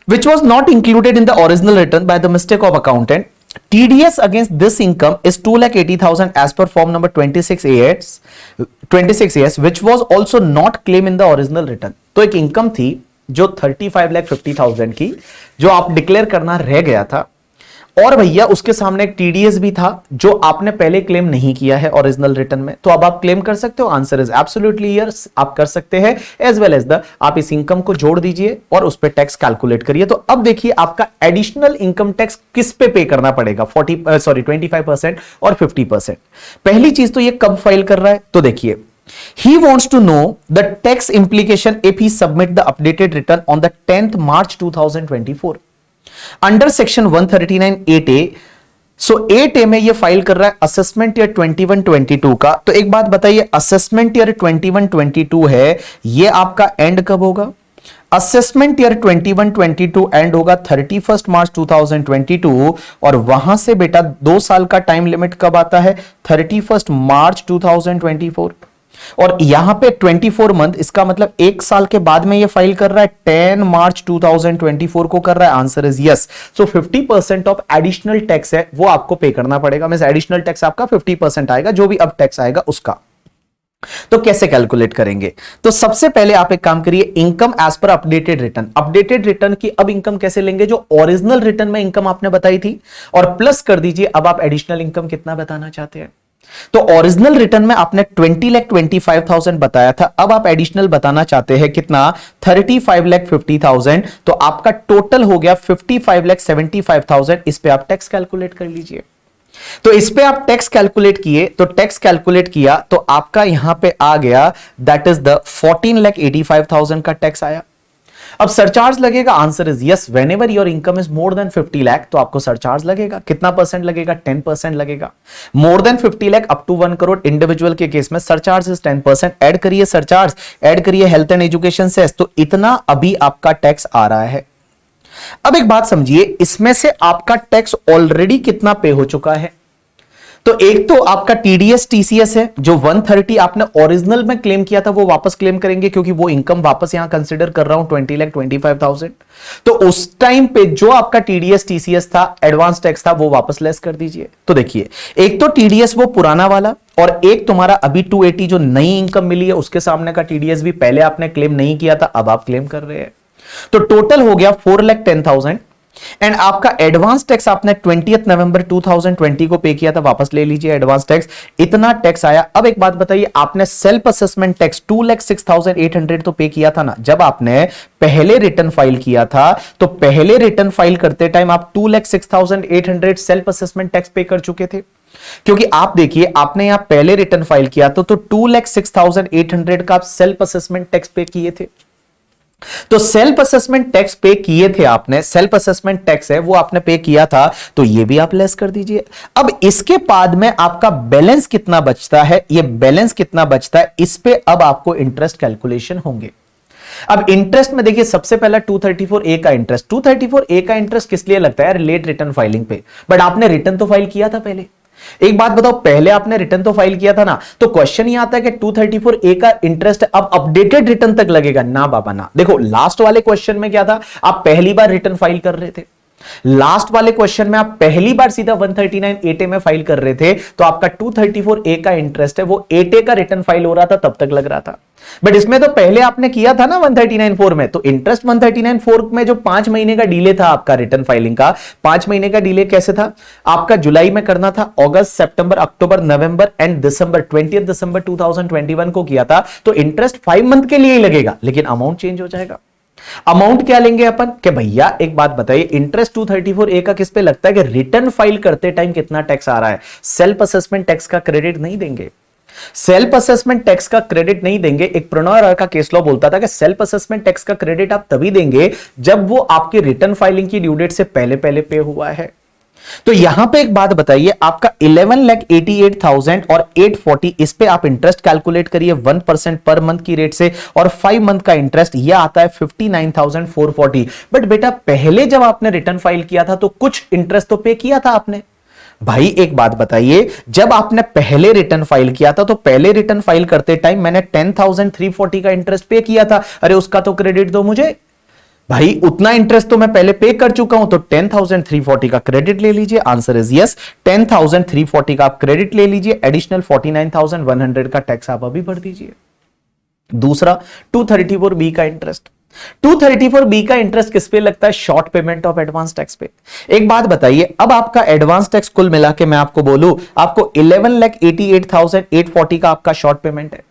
which was not included in the original return by the mistake of accountant, TDS against this income is 2,80,000 as per form number 26AS which was also not claimed in the original return। तो एक income थी जो 35,50,000 की जो आप declare करना रह गया था और भैया उसके सामने एक टीडीएस भी था जो आपने पहले क्लेम नहीं किया है ओरिजिनल रिटर्न में। तो अब आप क्लेम कर सकते हो, आंसर इज एब्सोल्युटली यस, आप कर सकते हैं। एज वेल एज द आप इस इनकम को जोड़ दीजिए और उस पे टैक्स कैलकुलेट करिए। तो अब देखिए आपका एडिशनल इनकम टैक्स किस पे करना पड़ेगा, 25% और 50%। पहली चीज तो ये कब फाइल कर रहा है, तो देखिए he wants to know the tax implication if he submit the updated return on the 10th March 2024 under section 139(8)A। So 8A में ये फाइल कर रहा है असेसमेंट ईयर 21-22 का। तो एक बात बताइए, असेसमेंट ईयर 21-22 है, ये आपका एंड कब होगा? असेसमेंट ईयर 21-22 एंड होगा 31 मार्च 2022 और वहां से बेटा 2 साल का टाइम लिमिट कब आता है? 31 मार्च 2024। और यहां पे 24 मंथ, इसका मतलब 1 साल के बाद में ये फाइल कर रहा है 10 मार्च 2024 को कर रहा है। Answer is yes. So 50% of additional tax है वो आपको पे करना पड़ेगा। मींस एडिशनल टैक्स आपका 50% आएगा, जो भी अब टैक्स आएगा उसका। तो कैसे कैलकुलेट करेंगे? तो सबसे पहले आप एक काम करिए, income as per updated return. Updated return की अब इनकम कैसे लेंगे? जो ओरिजिनल रिटर्न में इनकम आपने बताई थी और प्लस कर दीजिए अब आप एडिशनल इनकम कितना बताना चाहते हैं। तो ओरिजिनल रिटर्न में आपने 20,25,000 बताया था, अब आप एडिशनल बताना चाहते हैं कितना? 35,50,000। तो आपका टोटल हो गया 55,75,000। इस पे आप टैक्स कैलकुलेट कर लीजिए। तो इस पे आप टैक्स कैलकुलेट किए, तो टैक्स कैलकुलेट किया तो आपका यहां पे आ गया दैट इज द 14,85,000 का टैक्स आया। अब सरचार्ज लगेगा, answer is yes. Whenever your income is more than 50 lakh तो आपको सरचार्ज लगेगा। कितना परसेंट लगेगा? 10% लगेगा। More than 50 lakh up to 1 crore individual के केस में सरचार्ज इज 10%। ऐड करिए सरचार्ज, ऐड करिए हेल्थ एंड एजुकेशन सेस, तो इतना अभी आपका टैक्स आ रहा है। अब एक बात समझिए, इसमें से आपका टैक्स ऑलरेडी कितना पे हो चुका है? तो एक तो आपका टीडीएस टीसीएस है जो 130 आपने ओरिजिनल में क्लेम किया था वो वापस क्लेम करेंगे, क्योंकि वो इनकम वापस यहां कंसीडर कर रहा हूं 20,25,000। तो उस टाइम पे जो आपका टीडीएस टीसीएस था, एडवांस टैक्स था, वो वापस लेस कर दीजिए। तो देखिए एक तो टीडीएस वो पुराना वाला और एक तुम्हारा अभी 280 जो नई इनकम मिली है उसके सामने का टीडीएस भी पहले आपने क्लेम नहीं किया था, अब आप क्लेम कर रहे हैं। तो टोटल हो गया 4,10,000 एंड आपका एडवांस टैक्स आपने 20 नवंबर 2020 को पे किया था, वापस ले लीजिए एडवांस टैक्स, इतना टैक्स आया। अब एक बात बताइए, आपने सेल्फ असेसमेंट टैक्स 2,06,800 तो पे किया था ना जब आपने पहले रिटर्न फाइल किया था। तो पहले रिटर्न फाइल करते टाइम आप 2,06,800 सेल्फ असेसमेंट टैक्स पे कर चुके थे, क्योंकि आप देखिए आपने यहां पहले रिटर्न फाइल किया तो 2,06,800 का आप सेल्फ असेसमेंट टैक्स पे किए थे। तो सेल्फ असेसमेंट टैक्स पे किए थे आपने, सेल्फ असेसमेंट टैक्स है वो आपने पे किया था, तो ये भी आप लेस कर दीजिए। अब इसके बाद में आपका बैलेंस कितना बचता है, ये बैलेंस कितना बचता है, इस पे अब आपको इंटरेस्ट कैलकुलेशन होंगे। अब इंटरेस्ट में देखिए सबसे पहला 234A का इंटरेस्ट। 234A का इंटरेस्ट किस लिए लगता है? लेट रिटर्न फाइलिंग पे, बट आपने रिटर्न तो फाइल किया था पहले, एक बात बताओ, पहले आपने रिटर्न तो फाइल किया था ना, तो क्वेश्चन ये आता है कि 234A का इंटरेस्ट अब अपडेटेड रिटर्न तक लगेगा ना बाबा ना। देखो लास्ट वाले क्वेश्चन में क्या था, आप पहली बार रिटर्न फाइल कर रहे थे, लास्ट वाले क्वेश्चन में आप पहली बार सीधा 139A में फाइल कर रहे थे, तो आपका 234A का इंटरेस्ट है वो 8A का रिटर्न फाइल हो रहा था तब तक लग रहा था। बट इसमें तो पहले आपने किया था ना 139.4 में, तो इंटरेस्ट 139.4 में जो 5 महीने का डिले था आपका रिटर्न फाइलिंग का, 5 महीने का डिले कैसे था, आपका जुलाई में करना था, अगस्त, सितंबर, अक्टूबर, नवंबर एंड दिसंबर, 20 दिसंबर 2021 को किया था, तो इंटरेस्ट 5 मंथ के लिए ही लगेगा, लेकिन अमाउंट चेंज हो जाएगा। अमाउंट क्या लेंगे अपन कि भैया एक बात बताइए, इंटरेस्ट 234A का किस पे लगता है कि रिटर्न फाइल करते टाइम कितना टैक्स आ रहा है, सेल्फ असेसमेंट टैक्स का क्रेडिट नहीं देंगे। सेल्फ असेसमेंट टैक्स का क्रेडिट नहीं देंगे। एक प्रणय रॉय का केस लॉ बोलता था कि सेल्फ असेसमेंट टैक्स का क्रेडिट आप तभी देंगे जब वो आपकी रिटर्न फाइलिंग की ड्यू डेट से पहले पहले पे हुआ है। तो यहां पे एक बात बताइए, आपका 11,88,000 और 840, इस पे आप इंटरेस्ट कैलकुलेट करिए 1% पर मंथ की रेट से, और 5 मंथ का इंटरेस्ट यह आता है 59,440। बट बेटा पहले जब आपने रिटर्न फाइल किया था तो कुछ इंटरेस्ट तो पे किया था आपने। भाई एक बात बताइए, जब आपने पहले रिटर्न फाइल किया था तो पहले रिटर्न फाइल करते टाइम मैंने 10,340 का इंटरेस्ट पे किया था, अरे उसका तो क्रेडिट दो मुझे। भाई उतना इंटरेस्ट तो मैं पहले पे कर चुका हूं, तो 10,340 का क्रेडिट ले लीजिए। आंसर इज यस, 10,340 का आप क्रेडिट ले लीजिए, एडिशनल 49,100 का टैक्स आप अभी भर दीजिए। दूसरा 234B का इंटरेस्ट, 234B का इंटरेस्ट किस पे लगता है, short payment of advance tax पे। एक बात बताइए, अब आपका एडवांस टैक्स कुल मिला के मैं आपको बोलूं, आपको 11,88,840 का आपका शॉर्ट पेमेंट है।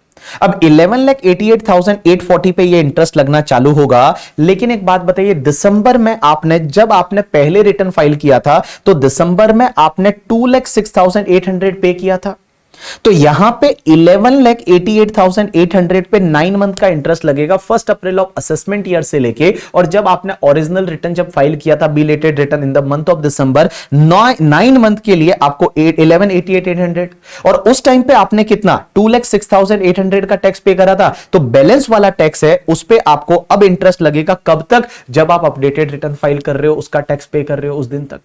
अब 11,88,840 पे ये इंटरेस्ट लगना चालू होगा, लेकिन एक बात बताइए, दिसंबर में आपने जब आपने पहले रिटर्न फाइल किया था तो दिसंबर में आपने 2,06,800 पे किया था, तो यहां पे 11,88,800 पे 9 मंथ का इंटरेस्ट लगेगा 1 अप्रैल ऑफ असेसमेंट ईयर से लेके, और जब आपने ओरिजिनल रिटर्न जब फाइल किया था belated return in the month of December, 9 month के लिए आपको 11,88,800, और उस टाइम पे आपने कितना 2,06,800 का टैक्स पे करा था, तो बैलेंस वाला टैक्स है उस पे आपको अब इंटरेस्ट लगेगा कब तक, जब आप अपडेटेड रिटर्न फाइल कर रहे हो, उसका टैक्स पे कर रहे हो उस दिन तक।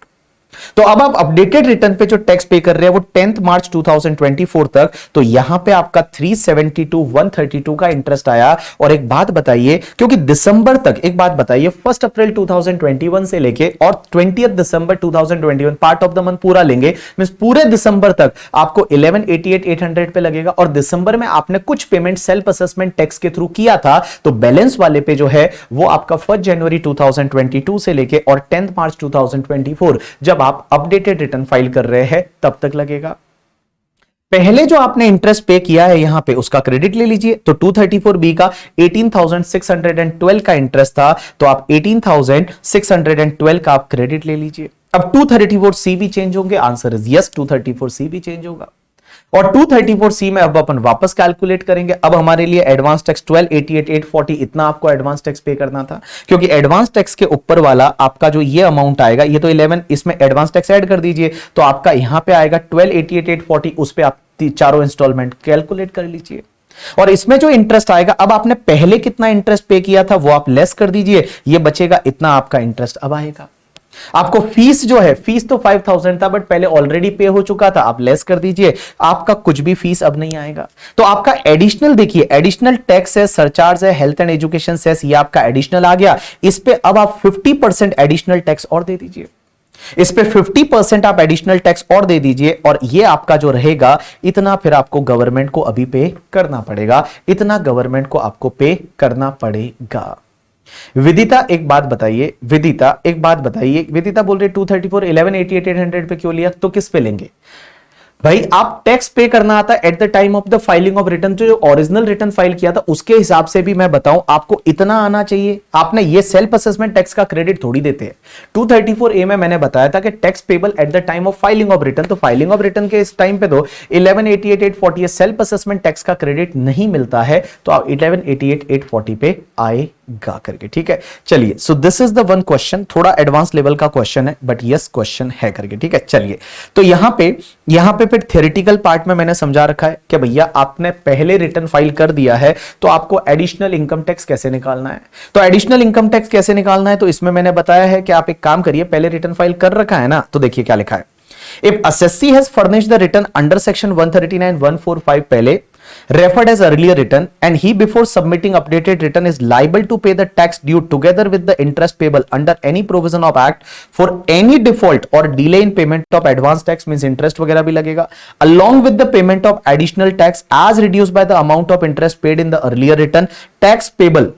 तो अब आप अपडेटेड रिटर्न पे जो टैक्स पे कर रहे हैं वो 10 मार्च 2024 तक, तो यहां पे आपका 372,132 का इंटरेस्ट आया। और एक बात बताइए, क्योंकि दिसंबर तक, एक बात बताइए, 1 अप्रैल 2021 से लेके और 20 दिसंबर 2021 पार्ट ऑफ द मंथ पूरा लेंगे, मींस पूरे दिसंबर तक आपको 11,88,800 पे लगेगा, और दिसंबर में आपने कुछ पेमेंट सेल्फ असेसमेंट टैक्स के थ्रू किया था, तो बैलेंस वाले पे जो है वो आपका 1 जनवरी 2022 से लेके और 10 मार्च 2024 जब आप अपडेटेड रिटर्न फाइल कर रहे हैं तब तक लगेगा। पहले जो आपने इंटरेस्ट पे किया है यहां पे उसका क्रेडिट ले लीजिए, तो 234B का 18,612 का इंटरेस्ट था, तो आप 18,612 का आप क्रेडिट ले लीजिए। अब 234C भी चेंज होंगे, आंसर इज यस, 234C भी चेंज होगा। और 234C में अब अपन वापस कैलकुलेट करेंगे। अब हमारे लिए एडवांस टैक्स 12,88,840 इतना आपको एडवांस टैक्स पे करना था, क्योंकि एडवांस टैक्स के ऊपर वाला आपका जो ये अमाउंट आएगा, ये तो 11, इसमें एडवांस टैक्स ऐड कर दीजिए, तो आपका यहां पे आएगा 12,88,840, उस पे आप चारों इंस्टॉलमेंट कैलकुलेट कर लीजिए। और इसमें जो इंटरेस्ट आएगा, अब आपने पहले कितना इंटरेस्ट पे किया था वो आप लेस कर दीजिए, ये बचेगा इतना आपका इंटरेस्ट अब आएगा। आपको फीस जो है, फीस तो 5,000 था बट पहले ऑलरेडी पे हो चुका था, आप लेस कर दीजिए, आपका कुछ भी फीस अब नहीं आएगा। तो आपका एडिशनल देखिए, एडिशनल टैक्स है, सरचार्ज है, हेल्थ एंड एजुकेशन सेस, ये आपका एडिशनल आ गया। इस पे अब आप 50% एडिशनल टैक्स और दे दीजिए, इस पे 50% आप एडिशनल टैक्स और दे दीजिए, और ये आपका जो रहेगा इतना फिर आपको गवर्नमेंट को अभी पे करना पड़ेगा, इतना गवर्नमेंट को आपको पे करना पड़ेगा। विदिता एक बात बताइए, विदिता एक बात बताइए, विदिता बोल रहे 234 11,88,800 पे क्यों लिया, तो किस पे लेंगे भाई? आप टैक्स पे करना आता है eight the time of the filing of return, जो ओरिजिनल रिटर्न फाइल किया था उसके हिसाब से भी मैं बताऊं आपको इतना आना चाहिए। आपने ये सेल्फ असेसमेंट टैक्स का क्रेडिट थोड़ी देते हैं। 234A में मैंने बताया था कि tax payable at the time of filing of return, तो फाइलिंग ऑफ रिटर्न के इस टाइम पे तो 11,88,840 सेल्फ असेसमेंट टैक्स का क्रेडिट नहीं मिलता है, तो 11,88,840 पे आएगा करके, ठीक है। चलिए, सो this is the one question, थोड़ा एडवांस लेवल का क्वेश्चन है बट यस क्वेश्चन है करके, ठीक है। चलिए, तो यहां पे फिर थ्योरेटिकल पार्ट में मैंने समझा रखा है कि भैया आपने पहले रिटर्न फाइल कर दिया है तो आपको एडिशनल इनकम टैक्स कैसे निकालना है। तो एडिशनल इनकम टैक्स कैसे निकालना है, तो इसमें मैंने बताया है कि आप एक काम करिए, पहले रिटर्न फाइल कर रखा है ना, तो देखिए क्या लिखा है, if assessee has furnished the return under section 139(145) पहले referred as earlier return and he before submitting updated return is liable to pay the tax due together with the interest payable under any provision of act for any default or delay in payment of advance tax means interest वगैरह भी लगेगा along with the payment of additional tax as reduced by the amount of interest paid in the earlier return. Tax payable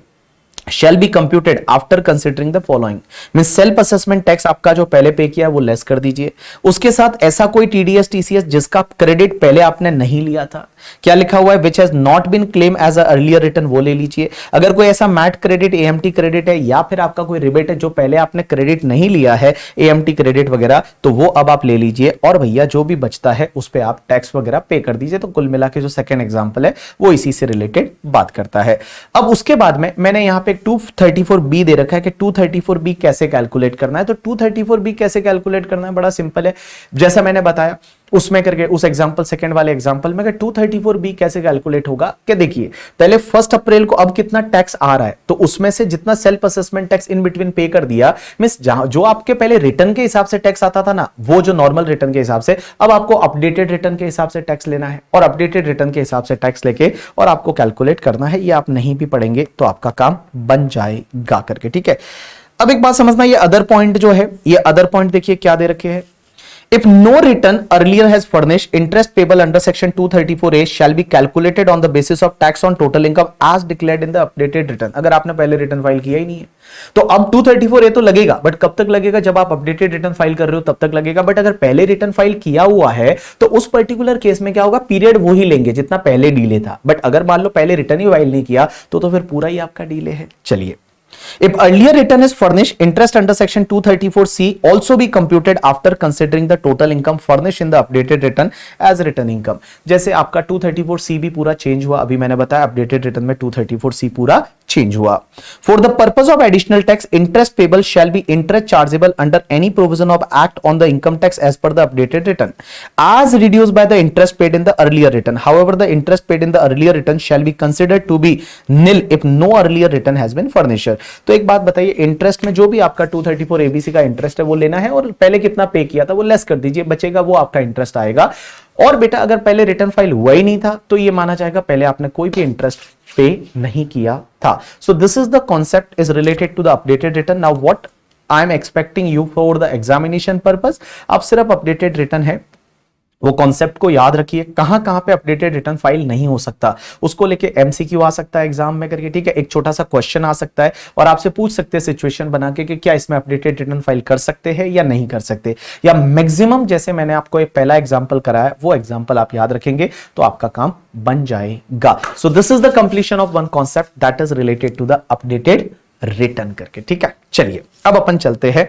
shall be computed after considering the following mean self assessment tax आपका जो पहले पे किया है वो less कर दीजिए, उसके साथ ऐसा कोई टीडीएस टीसीएस जिसका क्रेडिट पहले आपने नहीं लिया था, क्या लिखा हुआ है which has not been claim as a earlier return वो ले लीजिए। अगर कोई ऐसा मैट क्रेडिट एएमटी क्रेडिट है या फिर आपका कोई रिबेट है जो पहले आपने क्रेडिट नहीं लिया है एएमटी क्रेडिट वगैरह तो वो अब आप ले लीजिए और भैया जो भी बचता है उस पर आप टैक्स वगैरह पे कर दीजिए। तो कुल मिला के जो सेकंड एग्जांपल है वो इसी से रिलेटेड बात करता है। अब उसके बाद में मैंने यहां पे 234B दे रखा है कि 234B कैसे कैलकुलेट करना है। तो 234B कैसे कैलकुलेट करना है बड़ा सिंपल है, जैसा मैंने बताया उसमें करके उस एग्जांपल सेकंड वाले एग्जांपल में 234B कैसे कैलकुलेट होगा कि देखिए पहले 1 अप्रैल को अब कितना टैक्स आ रहा है तो उसमें से जितना self assessment tax in between पे कर दिया मींस जो आपके पहले रिटर्न के हिसाब से टैक्स आता था ना वो जो नॉर्मल रिटर्न के हिसाब से अब आपको अपडेटेड रिटर्न के हिसाब से टैक्स लेना है और अपडेटेड रिटर्न के हिसाब से टैक्स लेके और आपको कैलकुलेट करना है। ये आप नहीं भी पढ़ेंगे तो आपका काम बन जाएगा करके, ठीक है। अब एक बात समझना, ये अदर पॉइंट जो है ये अदर पॉइंट देखिए क्या दे रखे हैं। If no return earlier has furnished, interest payable under section 234A shall be calculated on the basis of tax on total income as declared in the updated return। अगर आपने पहले रिटर्न फाइल किया ही नहीं है तो अब 234A तो लगेगा, बट कब तक लगेगा जब आप अपडेटेड रिटर्न फाइल कर रहे हो तब तक लगेगा। बट अगर पहले रिटर्न फाइल किया हुआ है तो उस पर्टिकुलर केस में क्या होगा, पीरियड वो ही लेंगे जितना पहले डिले था। बट अगर मान लो पहले रिटर्न ही फाइल नहीं किया तो फिर पूरा ही आपका डिले है। चलिए, if earlier return is furnished, interest under section 234C also be computed after considering the total income furnished in the updated return as return income। जैसे आपका 234C भी पूरा चेंज हुआ, अभी मैंने बताया अपडेटेड रिटर्न में 234C पूरा चेंज हुआ। For the purpose of additional tax, interest payable shall be interest chargeable under any provision of act on the income tax as per the updated return as reduced by the interest paid in the earlier return। However, the interest paid in the earlier return shall be considered to be nil if no earlier return has been furnished। तो एक बात बताइए, interest में जो भी आपका 234 ABC का interest है वो लेना है और पहले कितना पे किया था वो लेस कर दीजिए, बचेगा वो आपका इंटरेस्ट आएगा। और बेटा अगर पहले रिटर्न फाइल हुआ ही नहीं था तो ये माना जाएगा पहले आपने कोई भी इंटरेस्ट पे नहीं किया था। So this is the concept is related to the updated return. Now what I am expecting you for the examination purpose, अब सिर्फ अपडेटेड रिटर्न है वो कॉन्सेप्ट को याद रखिए। कहां कहां पे अपडेटेड रिटर्न फाइल नहीं हो सकता उसको लेके एमसीक्यू आ सकता है एग्जाम में करके, ठीक है। एक छोटा सा क्वेश्चन आ सकता है और आपसे पूछ सकते हैं सिचुएशन बना के कि क्या इसमें अपडेटेड रिटर्न फाइल कर सकते हैं या नहीं कर सकते, या मैक्सिमम जैसे मैंने आपको एक पहला एग्जांपल कराया वो एग्जांपल आप याद रखेंगे तो आपका काम बन जाएगा। So this is the completion of one concept that is related to the updated return करके, ठीक है। चलिए अब अपन चलते हैं